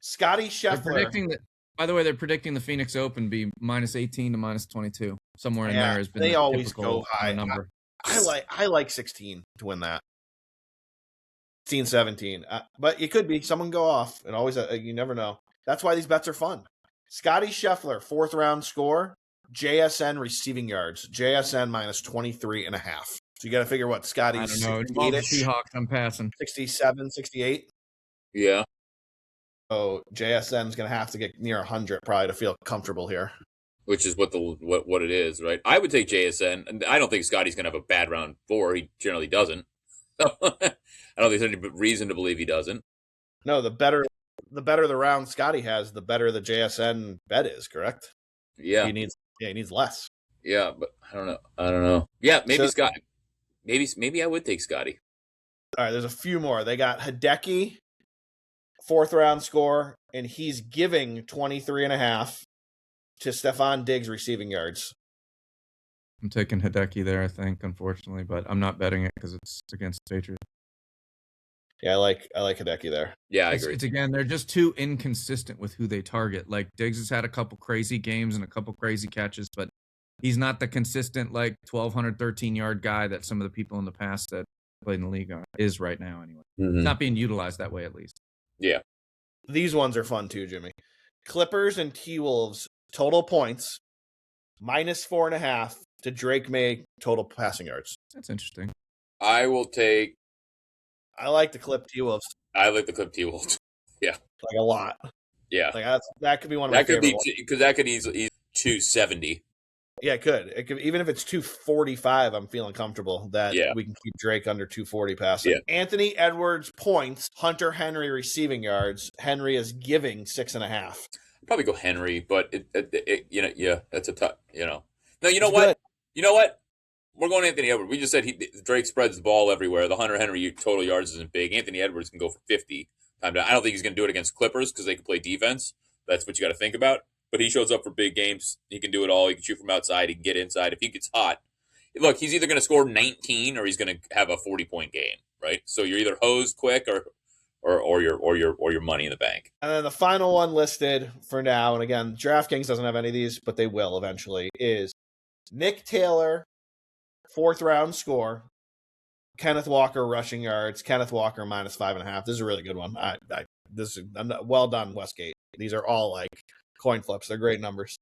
Scotty Scheffler. By the way, they're predicting the Phoenix Open be minus 18 to minus 22. Somewhere in there has been. They always go high. Number. I like 16 to win that. 16, 17. But it could be someone go off, and always you never know. That's why these bets are fun. Scotty Scheffler, 4th round score. JSN receiving yards. JSN minus 23.5. So you got to figure what Scotty's. I don't know. Seahawks. I'm passing. 67, 68. Yeah. So JSN's going to have to get near 100 probably to feel comfortable here. Which is what it is, right? I would take JSN, and I don't think Scotty's going to have a bad round 4. He generally doesn't. I don't think there's any reason to believe he doesn't. No, the better the round Scotty has, the better the JSN bet is. Correct? Yeah. He needs less. Yeah, but I don't know. Yeah, maybe Scotty. Maybe I would take Scotty. All right, there's a few more. They got Hideki, 4th round score, and he's giving 23.5 to Stephon Diggs receiving yards. I'm taking Hideki there, I think, unfortunately, but I'm not betting it because it's against the Patriots. Yeah, I like Hideki there. Yeah, I agree. It's again, they're just too inconsistent with who they target. Like Diggs has had a couple crazy games and a couple crazy catches, but he's not the consistent 1,213 yard guy that some of the people in the past that played in the league is right now. Anyway, Mm-hmm. It's not being utilized that way at least. Yeah, these ones are fun too, Jimmy. Clippers and T-Wolves total points minus 4.5 to Drake May total passing yards. That's interesting. I will take. I like the Clip T-Wolves. I like the Clip T-Wolves. Yeah, like a lot. Yeah, that could be one of my favorite ones. Because that could easily 270. Yeah, it could. Even if it's 245, I'm feeling comfortable that we can keep Drake under 240 passing. Yeah. Anthony Edwards points, Hunter Henry receiving yards. Henry is giving 6.5. I'd probably go Henry, but that's a tough. No, you know It's what? good. You know what? We're going Anthony Edwards. We just said Drake spreads the ball everywhere. The Hunter Henry total yards isn't big. Anthony Edwards can go for 50. I don't think he's going to do it against Clippers because they can play defense. That's what you got to think about. But he shows up for big games. He can do it all. He can shoot from outside. He can get inside. If he gets hot, look, he's either going to score 19 or he's going to have a 40-point game, right? So you're either hosed quick or your money in the bank. And then the final one listed for now, and again, DraftKings doesn't have any of these, but they will eventually, is Nick Taylor, 4th round score, Kenneth Walker rushing yards. Kenneth Walker -5.5. This is a really good one. This is well done, Westgate. These are all like coin flips. They're great numbers.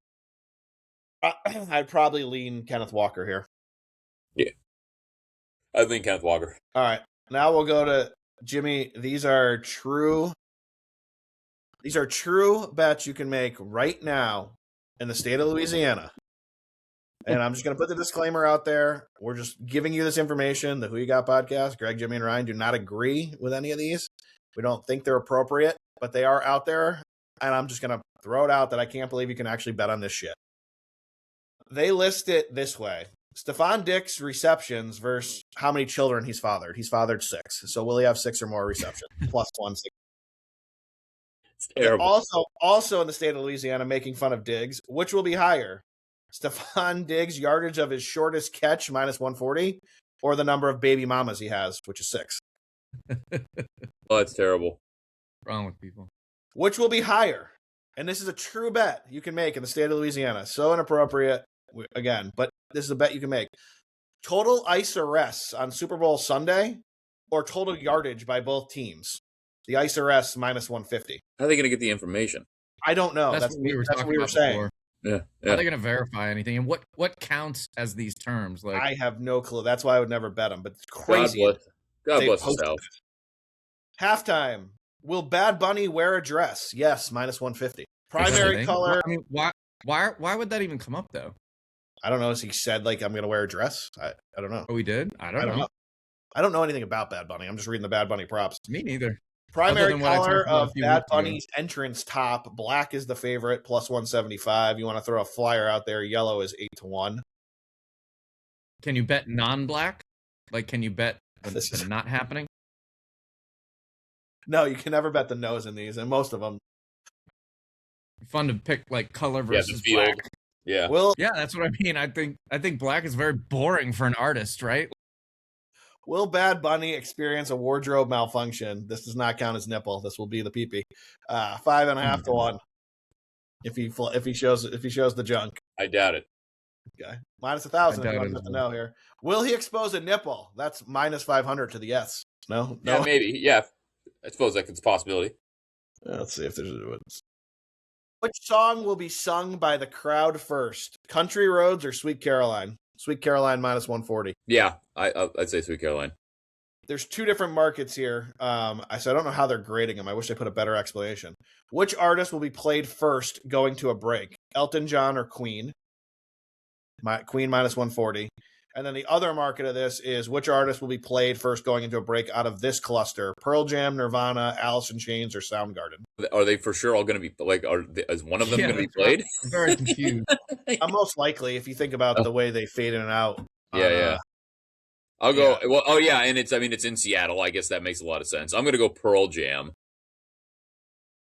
I'd probably lean Kenneth Walker here. Yeah, I think Kenneth Walker. All right, now we'll go to Jimmy. These are true bets you can make right now in the state of Louisiana. And I'm just going to put the disclaimer out there. We're just giving you this information. The Who You Got podcast, Greg, Jimmy, and Ryan do not agree with any of these. We don't think they're appropriate, but they are out there. And I'm just going to throw it out that I can't believe you can actually bet on this shit. They list it this way. Stephon Diggs receptions versus how many children he's fathered. He's fathered 6. So will he have 6 or more receptions? +1. It's terrible. Also in the state of Louisiana, making fun of Diggs, which will be higher? Stephon Diggs' yardage of his shortest catch, -140, or the number of baby mamas he has, which is 6. Oh, that's terrible. Wrong with people. Which will be higher? And this is a true bet you can make in the state of Louisiana. So inappropriate, again, but this is a bet you can make. Total ice arrests on Super Bowl Sunday or total yardage by both teams? The ice arrests -150. How are they going to get the information? I don't know. That's what we were talking about saying. before. Yeah. How are they going to verify anything? And what counts as these terms? Like, I have no clue. That's why I would never bet them. But it's crazy. God They bless the posted South. Halftime. Will Bad Bunny wear a dress? Yes, -150. Primary interesting. color. I mean, why would that even come up though? I don't know. As he said, like, I'm going to wear a dress. I don't know. Oh, we did. I don't know. I don't know anything about Bad Bunny. I'm just reading the Bad Bunny props. Me neither. Primary than what I color talked about a of few Bad weeks ago. Bunny's entrance top. Black is the favorite, +175. You want to throw a flyer out there. Yellow is 8-1. Can you bet non-black? Like, can you bet This the is- not happening? No, you can never bet the nose in these, and most of them. Fun to pick like color Yeah, the versus field. black. Yeah. Will Yeah, that's what I mean. I think black is very boring for an artist, right? Will Bad Bunny experience a wardrobe malfunction? This does not count as nipple. This will be the pee-pee. 5.5 to 1. If he shows the junk. I doubt it. Okay. -1,000 if I you doubt want it to as bet the well. no here. Will he expose a nipple? That's -500 to the yes. No? Yeah, maybe. Yeah. I suppose that's a possibility. Let's see if there's Which song will be sung by the crowd first? Country Roads or Sweet Caroline? Sweet Caroline -140. Yeah, I'd say Sweet Caroline. There's 2 different markets here. I don't know how they're grading them. I wish they put a better explanation. Which artist will be played first going to a break? Elton John or Queen? Queen -140. And then the other market of this is which artist will be played first going into a break out of this cluster? Pearl Jam, Nirvana, Alice in Chains, or Soundgarden? Are they for sure all going to be like? Is one of them Yeah, going to be that's right. played? I'm very confused. Most likely, if you think about the way they fade in and out. Yeah. I'll go. Well, oh yeah, and it's in Seattle. I guess that makes a lot of sense. I'm going to go Pearl Jam.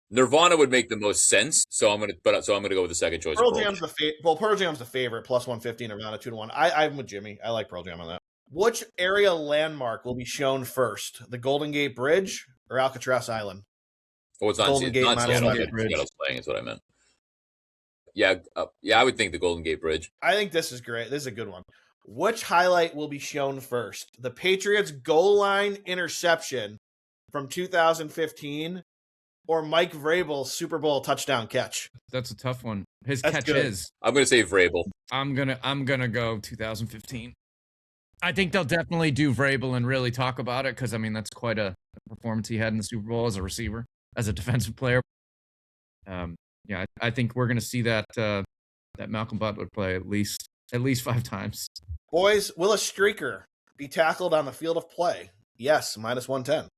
Nirvana would make the most sense, so I'm going to go with the second choice. Pearl Jam's Pearl Jam's the favorite, +150, Nirvana 2-1. I'm with Jimmy. I like Pearl Jam on that. Which area landmark will be shown first? The Golden Gate Bridge or Alcatraz Island? Oh, it's not Golden Gate not minus Seattle. one. Seattle's playing is what I meant. Yeah, I would think the Golden Gate Bridge. I think this is great. This is a good one. Which highlight will be shown first? The Patriots' goal line interception from 2015 or Mike Vrabel's Super Bowl touchdown catch? That's a tough one. His That's catch good. is. I'm going to say Vrabel. I'm gonna go 2015. I think they'll definitely do Vrabel and really talk about it because I mean that's quite a performance he had in the Super Bowl as a receiver, as a defensive player. Yeah, I think we're gonna see that Malcolm Butler play at least 5 times. Boys, will a streaker be tackled on the field of play? Yes, -110.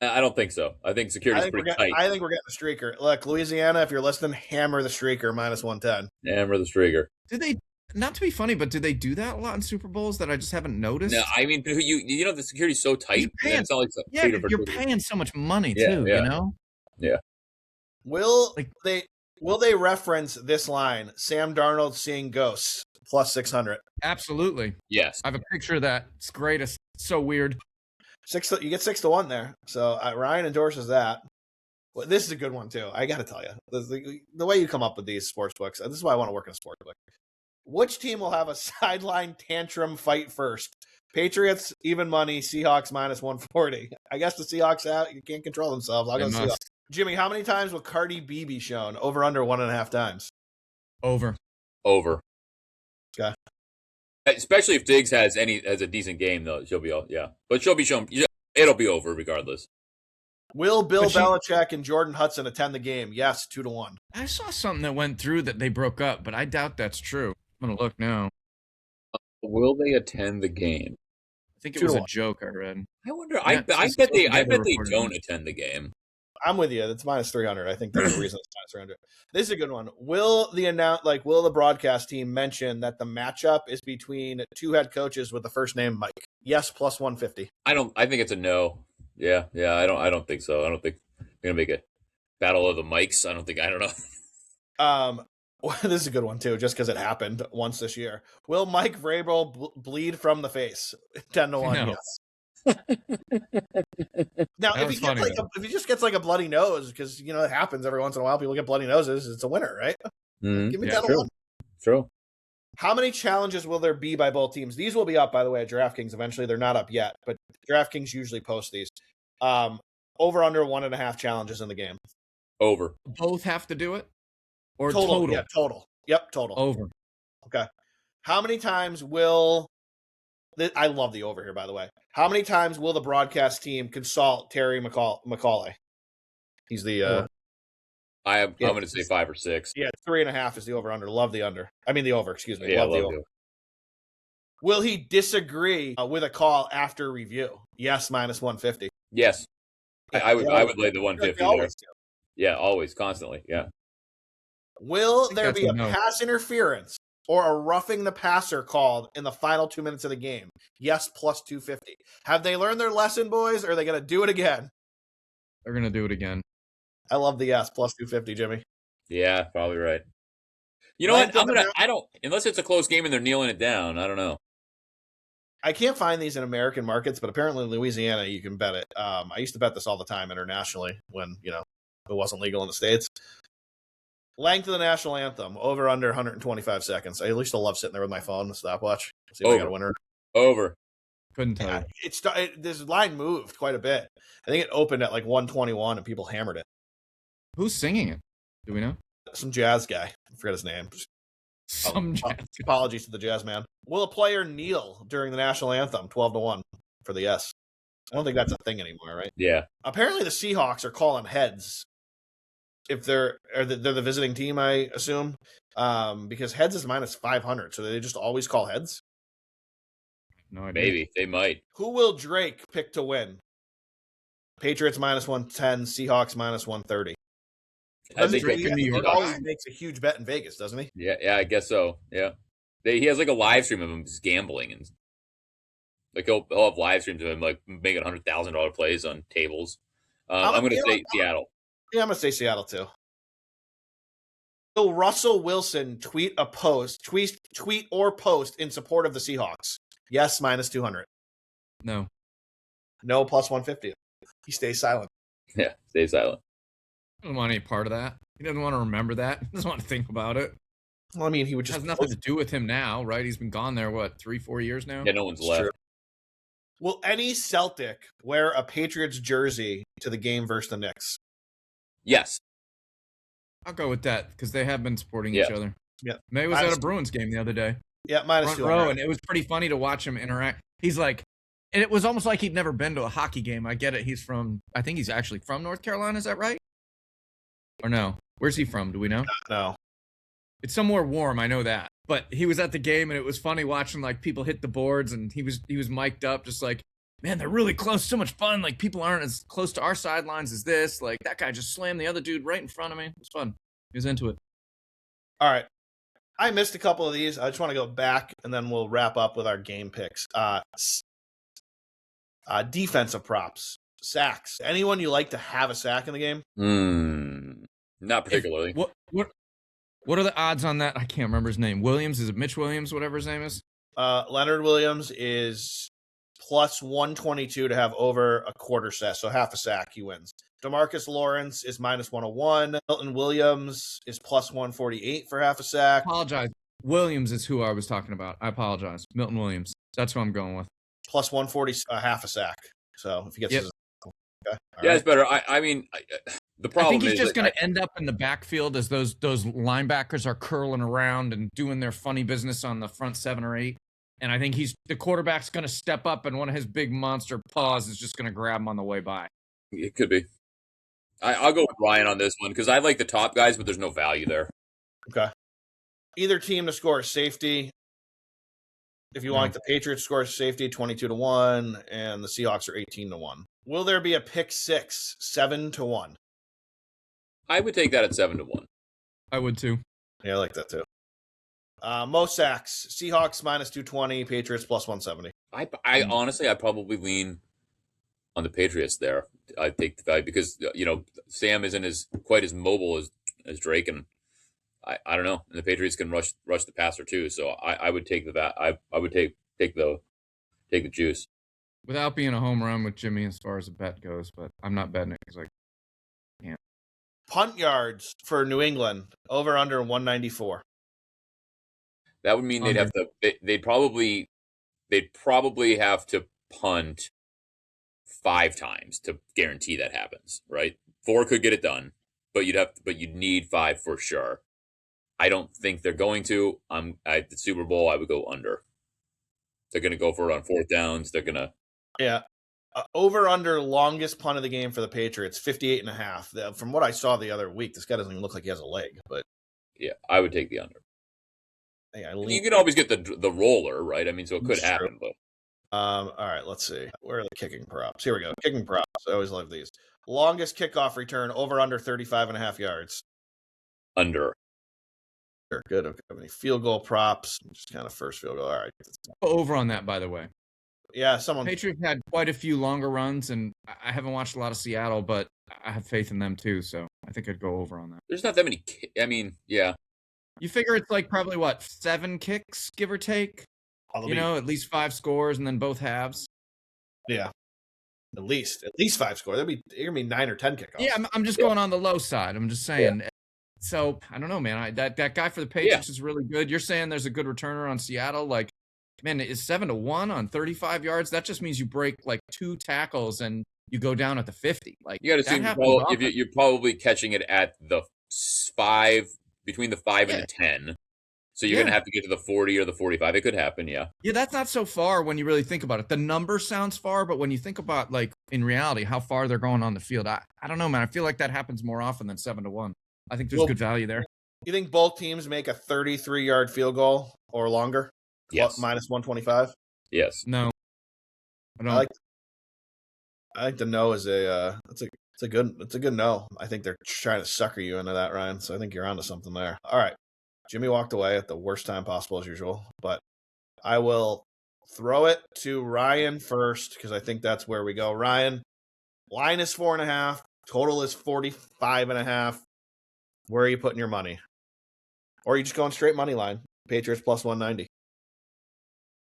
I don't think so. I think security's pretty tight. I think we're getting the streaker. Look, Louisiana, if you're listening, hammer the streaker -110. Hammer the streaker. Do they? Not to be funny, but do they do that a lot in Super Bowls that I just haven't noticed? No, I mean you know the security's so tight. You're paying- It's not like Yeah, freedom for you're Twitter. paying so much money Yeah, too. yeah. You know. Will Like- they reference this line? Sam Darnold seeing ghosts +600. Absolutely. Yes. I have a picture of that. It's great. It's so weird. You get 6-1 there. So Ryan endorses that. Well, this is a good one too. I got to tell you, the way you come up with these sports books. This is why I want to work in a sports book. Which team will have a sideline tantrum fight first? Patriots, even money. Seahawks, minus 140. I guess the Seahawks you can't control themselves. I'll go Seahawks. Jimmy, how many times will Cardi B be shown? Over, under 1.5 times? Over. Okay. Especially if Diggs has a decent game, though, she'll be but she'll be shown. It'll be over regardless. Will Bill Belichick and Jordan Hudson attend the game? Yes, 2-1. I saw something that went through that they broke up, but I doubt that's true. I'm gonna look now. Will they attend the game? I think it was a joke I read. I wonder. I bet they don't attend the game. I'm with you. That's minus 300. I think that's the reason it's minus 300. This is a good one. Will the broadcast team mention that the matchup is between two head coaches with the first name Mike? Yes, plus 150. I think it's a no. Yeah. I don't think so. I don't think they're gonna make a battle of the mics. I don't know. This is a good one too, just because it happened once this year. Will Mike Vrabel bleed from the face? 10-1. No. Yes. Now, if he just gets like a bloody nose, because it happens every once in a while, people get bloody noses. It's a winner, right? Give me 10-1. True. How many challenges will there be by both teams? These will be up, by the way, at DraftKings eventually. They're not up yet, but DraftKings usually post these. Over under 1.5 challenges in the game. Over. Both have to do it? Or total? Yeah, total. Yep, total. Over. Okay. How many times will... I love the over here, by the way. How many times will the broadcast team consult Terry McAulay? He's the... I'm going to say 5 or 6. Yeah, 3.5 is the over-under. Love the under. I mean the over, excuse me. Yeah, love the over. Will he disagree with a call after review? Yes, minus 150. Yes. Yeah, I would lay the 150 there. Yeah, always, constantly, yeah. Will there be a pass interference or a roughing the passer called in the final 2 minutes of the game? Yes, plus 250. Have they learned their lesson, boys, or are they going to do it again? They're going to do it again. I love the yes, plus 250, Jimmy. Yeah, probably right. You know what? Unless it's a close game and they're kneeling it down, I don't know. I can't find these in American markets, but apparently in Louisiana, you can bet it. I used to bet this all the time internationally when, it wasn't legal in the States. Length of the national anthem, over under 125 seconds. I used to love sitting there with my phone, the stopwatch. See if I got a winner. Over. Couldn't tell you. This line moved quite a bit. I think it opened at like 121 and people hammered it. Who's singing it? Do we know? Some jazz guy. I forget his name. Apologies to the jazz man. Will a player kneel during the national anthem? 12-1 for the yes. I don't think that's a thing anymore, right? Yeah. Apparently the Seahawks are calling heads. If they're the visiting team, I assume, because heads is minus 500. So they just always call heads. No idea. Maybe they might. Who will Drake pick to win? Patriots minus 110, Seahawks minus 130. Drake in New York always makes a huge bet in Vegas, doesn't he? Yeah, I guess so. Yeah, he has like a live stream of him just gambling and like he'll have live streams of him like making $100,000 plays on tables. I'm going to say Seattle. Yeah, I'm going to say Seattle too. Will Russell Wilson tweet or post in support of the Seahawks? Yes, minus 200. No, plus 150. He stays silent. Yeah, stay silent. He doesn't want any part of that. He doesn't want to remember that. He doesn't want to think about it. Well, I mean, he would just... It has nothing to do with him now, right? He's been gone there, 3-4 years now? Yeah, no one's left. True. Will any Celtic wear a Patriots jersey to the game versus the Knicks? Yes. I'll go with that, because they have been supporting each other. Yeah. May was at a Bruins game the other day. Yeah, minus front row, and it was pretty funny to watch him interact. He's like... And it was almost like he'd never been to a hockey game. I get it. I think he's actually from North Carolina. Is that right? Or no? Where's he from? Do we know? No. It's somewhere warm. I know that. But he was at the game, and it was funny watching like people hit the boards, and he was mic'd up, just like, man, they're really close. So much fun. Like people aren't as close to our sidelines as this. Like that guy just slammed the other dude right in front of me. It was fun. He was into it. All right. I missed a couple of these. I just want to go back, and then we'll wrap up with our game picks. Defensive props, sacks. Anyone you like to have a sack in the game? Not particularly. What are the odds on that? I can't remember his name. Williams? Is it Mitch Williams? Whatever his name is. Leonard Williams is plus 122 to have over a quarter sack, so half a sack. He wins. DeMarcus Lawrence is minus 101. Milton Williams is plus 148 for half a sack. Apologize. Williams is who I was talking about. I apologize. Milton Williams. That's who I'm going with. Plus 140, a half a sack. So if he gets his. Okay. Yeah, it's better. I mean, the problem I think he's is just going to end up in the backfield as those linebackers are curling around and doing their funny business on the front 7 or 8. And I think the quarterback's going to step up, and one of his big monster paws is just going to grab him on the way by. It could be. I'll go with Ryan on this one because I like the top guys, but there's no value there. Okay. Either team to score safety. If you like the Patriots score safety, 22-1, and the Seahawks are 18-1. Will there be a pick six, 7-1? I would take that at 7-1. I would too. Yeah, I like that too. Most sacks, Seahawks minus 220, Patriots plus 170. I honestly, I probably lean on the Patriots there. I take the value because Sam isn't quite as mobile as Drake, and I don't know. And the Patriots can rush the passer too, so I would take that. I would take the juice without being a home run with Jimmy as far as a bet goes. But I'm not betting it because I can't. Punt yards for New England over under 194. That would mean they'd probably have to punt 5 times to guarantee that happens, right? 4 could get it done, but you'd need 5 for sure. I don't think they're going to. At the Super Bowl, I would go under. They're going to go for it on 4th downs. They're going to. Yeah. Over under longest punt of the game for the Patriots, 58.5. From what I saw the other week, this guy doesn't even look like he has a leg, but. Yeah, I would take the under. Yeah, you can always get the roller, right? I mean, so it could happen, but. All right, let's see. Where are the kicking props? Here we go. Kicking props. I always love these. Longest kickoff return over under 35.5 yards. Under. Good. Okay. Any field goal props? Just kind of first field goal. All right. Over on that, by the way. Yeah, Patriots had quite a few longer runs, and I haven't watched a lot of Seattle, but I have faith in them too, so I think I'd go over on that. There's not that many. I mean, yeah. You figure it's like probably 7 kicks, give or take. At least 5 scores, and then both halves. Yeah, at least 5 scores. You're gonna be 9 or 10 kickoffs. Yeah, I'm just going on the low side. I'm just saying. Yeah. So I don't know, man. That guy for the Patriots is really good. You're saying there's a good returner on Seattle. Like, man, is 7-1 on 35 yards? That just means you break 2 tackles and you go down at the 50. Like, you got to see if you're probably catching it at the 5, between the 5 and the 10. So you're going to have to get to the 40 or the 45. It could happen, yeah. Yeah, that's not so far when you really think about it. The number sounds far, but when you think about, in reality, how far they're going on the field, I don't know, man. I feel like that happens more often than 7-1. I think there's good value there. You think both teams make a 33-yard field goal or longer? Yes. Minus 125? Yes. No. I don't. I think the no is it's a good no. I think they're trying to sucker you into that, Ryan. So I think you're onto something there. All right. Jimmy walked away at the worst time possible as usual, but I will throw it to Ryan first because I think that's where we go. Ryan, line is 4.5. Total is 45.5. Where are you putting your money? Or are you just going straight money line? Patriots plus 190.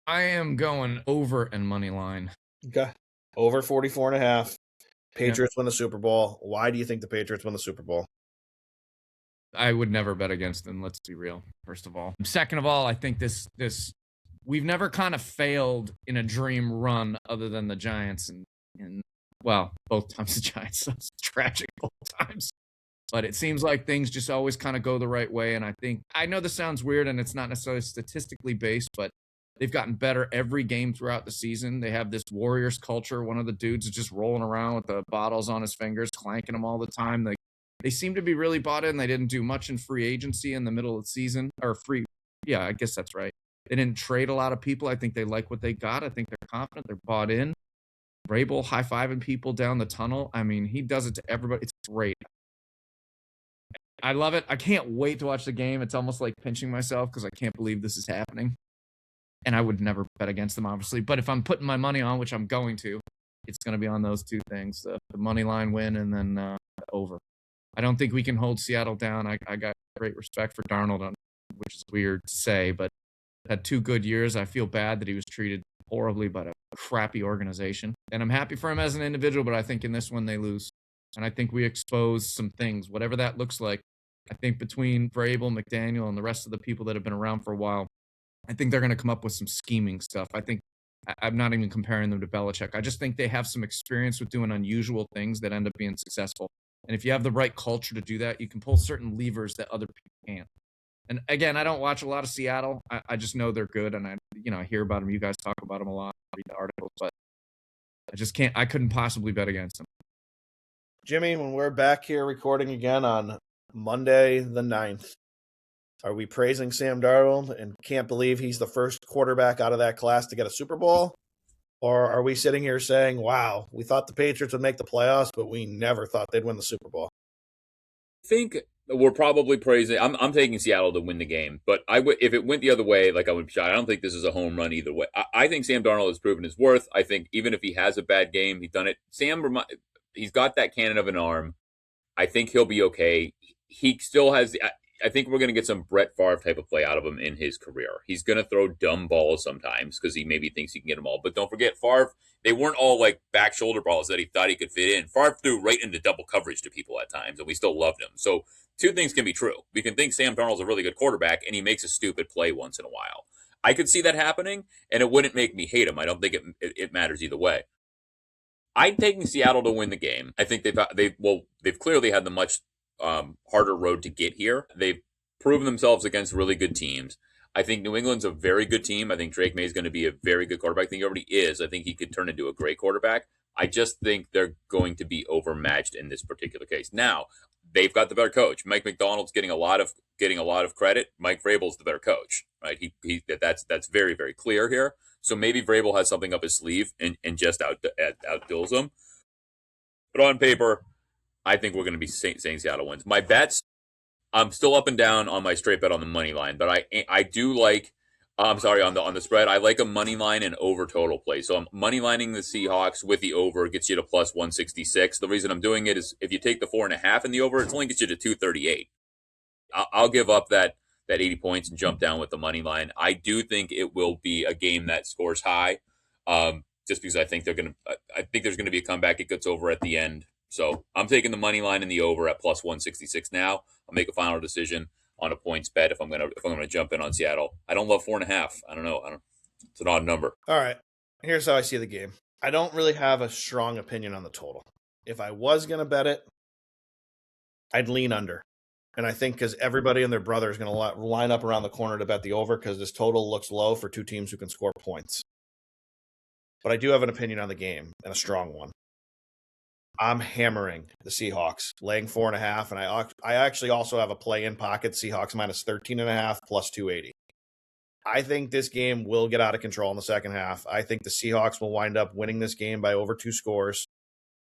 I am going over and money line. Okay. Over 44.5. Patriots win the Super Bowl. Why do you think the Patriots win the Super Bowl? I would never bet against them. Let's be real. First of all. Second of all, I think this we've never kind of failed in a dream run other than the Giants and both times the Giants. So it's tragic both times. But it seems like things just always kind of go the right way. And I know this sounds weird and it's not necessarily statistically based, but they've gotten better every game throughout the season. They have this Warriors culture. One of the dudes is just rolling around with the bottles on his fingers, clanking them all the time. They seem to be really bought in. They didn't do much in free agency in the middle of the season. Yeah, I guess that's right. They didn't trade a lot of people. I think they like what they got. I think they're confident. They're bought in. Vrabel high-fiving people down the tunnel. I mean, he does it to everybody. It's great. I love it. I can't wait to watch the game. It's almost like pinching myself because I can't believe this is happening. And I would never bet against them, obviously. But if I'm putting my money on, which I'm going to, it's going to be on those 2 things, the money line win and then the over. I don't think we can hold Seattle down. I got great respect for Darnold, which is weird to say, but had 2 good years. I feel bad that he was treated horribly by a crappy organization. And I'm happy for him as an individual, but I think in this one they lose. And I think we expose some things, whatever that looks like. I think between Vrabel, McDaniel, and the rest of the people that have been around for a while, I think they're going to come up with some scheming stuff. I'm not even comparing them to Belichick. I just think they have some experience with doing unusual things that end up being successful. And if you have the right culture to do that, you can pull certain levers that other people can't. And again, I don't watch a lot of Seattle. I just know they're good, and I hear about them. You guys talk about them a lot, read the articles, but I couldn't possibly bet against them. Jimmy, when we're back here recording again on Monday the 9th, are we praising Sam Darnold and can't believe he's the first quarterback out of that class to get a Super Bowl? Or are we sitting here saying, wow, we thought the Patriots would make the playoffs, but we never thought they'd win the Super Bowl? I think we're probably praising. I'm taking Seattle to win the game, but if it went the other way, like I would be shocked. I don't think this is a home run either way. I think Sam Darnold has proven his worth. I think even if he has a bad game, he's done it. He's got that cannon of an arm. I think he'll be okay. He still has. I think we're going to get some Brett Favre type of play out of him in his career. He's going to throw dumb balls sometimes because he maybe thinks he can get them all. But don't forget, Favre, they weren't all like back shoulder balls that he thought he could fit in. Favre threw right into double coverage to people at times, and we still loved him. So two things can be true. We can think Sam Darnold's a really good quarterback, and he makes a stupid play once in a while. I could see that happening, and it wouldn't make me hate him. I don't think it matters either way. I'm taking Seattle to win the game. I think they've clearly had the much harder road to get here. They've proven themselves against really good teams. I think New England's a very good team. I think Drake May is going to be a very good quarterback. I think he already is. I think he could turn into a great quarterback. I just think they're going to be overmatched in this particular case. Now, they've got the better coach. Mike McDonald's getting a lot of credit. Mike Vrabel's the better coach, right? That's very, very clear here. So maybe Vrabel has something up his sleeve and just outdills him. But on paper, I think we're going to be saying Seattle wins. My bets, I'm still up and down on my straight bet on the money line, but I do like. I'm sorry, on the spread, I like a money line and over total play. So I'm money lining the Seahawks with the over, gets you to plus 166. The reason I'm doing it is if you take the 4.5 in the over, it only gets you to 238. I'll give up that 80 points and jump down with the money line. I do think it will be a game that scores high, just because I think there's going to be a comeback. It gets over at the end. So I'm taking the money line and the over at plus 166 now. I'll make a final decision on a points bet if I'm gonna jump in on Seattle. I don't love 4.5. I don't know. It's an odd number. All right. Here's how I see the game. I don't really have a strong opinion on the total. If I was gonna bet it, I'd lean under. And I think because everybody and their brother is going to line up around the corner to bet the over because this total looks low for two teams who can score points. But I do have an opinion on the game, and a strong one. I'm hammering the Seahawks, laying 4.5, and I actually also have a play in pocket, Seahawks minus 13.5 plus 280. I think this game will get out of control in the second half. I think the Seahawks will wind up winning this game by over 2 scores.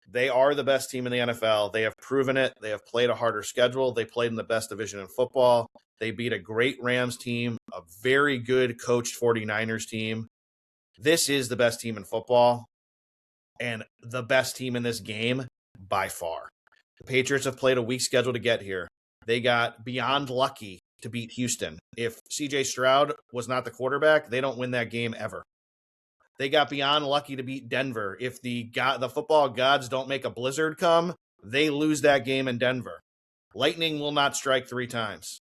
They are the best team in the NFL. They have proven it. They have played a harder schedule. They played in the best division in football. They beat a great Rams team, a very good coached 49ers team. This is the best team in football and the best team in this game by far. The Patriots have played a weak schedule to get here. They got beyond lucky to beat Houston. If CJ Stroud was not the quarterback, they don't win that game ever. They got beyond lucky to beat Denver. If the football gods don't make a blizzard come, they lose that game in Denver. Lightning will not strike 3 times.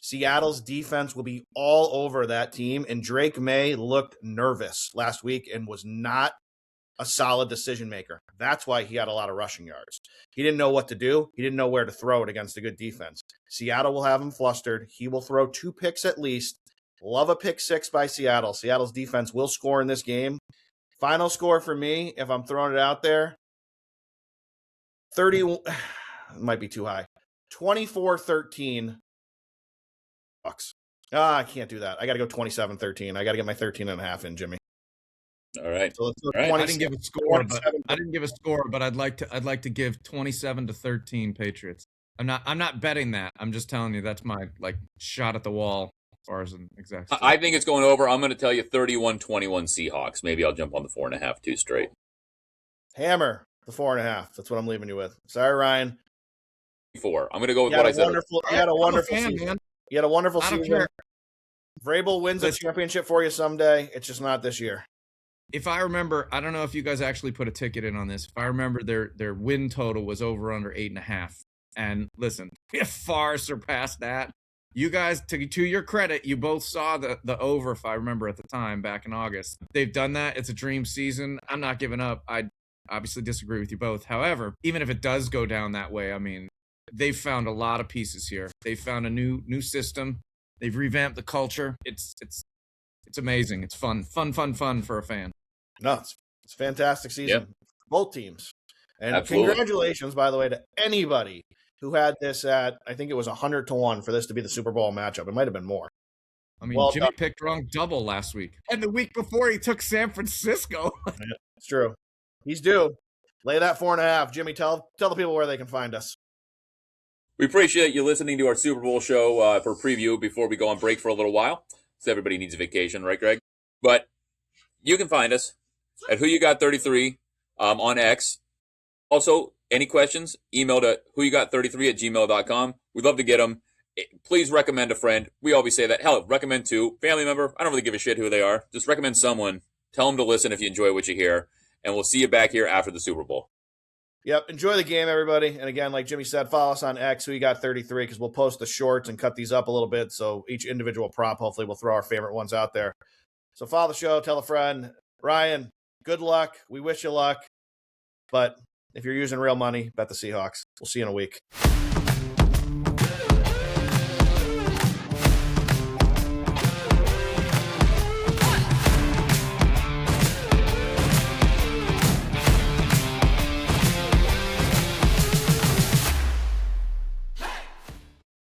Seattle's defense will be all over that team, and Drake May looked nervous last week and was not a solid decision maker. That's why he had a lot of rushing yards. He didn't know what to do. He didn't know where to throw it against a good defense. Seattle will have him flustered. He will throw 2 picks at least. Love a pick 6 by Seattle. Seattle's defense will score in this game. Final score for me, if I'm throwing it out there, 30 might be too high. 24-13 Bucks. I can't do that. I got to go 27-13. I got to get my 13.5 in, Jimmy. All right. So let's go. All right. I didn't give a score, but I'd like to give 27-13 Patriots. I'm not betting that. I'm just telling you that's my shot at the wall as far as an exact score. I think it's going over. I'm going to tell you 31-21 Seahawks. Maybe I'll jump on the 4.5 too straight. Hammer the 4.5. That's what I'm leaving you with. Sorry, Ryan. 4. I'm going to go with what I said. You had a wonderful season. Man. You had a wonderful season. Vrabel wins a championship for you someday. It's just not this year. If I remember, I don't know if you guys actually put a ticket in on this. If I remember, their win total was over under 8.5 And listen, we have far surpassed that. You guys, to your credit, you both saw the over, if I remember at the time, back in August. They've done that. It's a dream season. I'm not giving up. I obviously disagree with you both. However, even if it does go down that way, I mean, they've found a lot of pieces here. They've found a new system. They've revamped the culture. It's amazing. It's fun for a fan. No, it's a fantastic season. Both teams. And Absolutely. Congratulations, by the way, to anybody who had this at, I think it was 100-1 for this to be the Super Bowl matchup. It might have been more. I mean, Well Jimmy done. picked wrong double last week. And the week before, he took San Francisco. It's true. He's due. Lay that 4.5. Jimmy, tell the people where they can find us. We appreciate you listening to our Super Bowl show for preview before we go on break for a little while. So everybody needs a vacation, right, Greg? But you can find us at Who You Got 33 on X. Also, any questions, email to whoyougot33@gmail.com. We'd love to get them. Please recommend a friend. We always say that. Hell, recommend two. Family member, I don't really give a shit who they are. Just recommend someone. Tell them to listen if you enjoy what you hear. And we'll see you back here after the Super Bowl. Yep. Enjoy the game, everybody. And again, like Jimmy said, follow us on X, Who You Got 33, because we'll post the shorts and cut these up a little bit. So each individual prop, hopefully, we'll throw our favorite ones out there. So follow the show, tell a friend. Ryan, good luck. We wish you luck. But if you're using real money, bet the Seahawks. We'll see you in a week.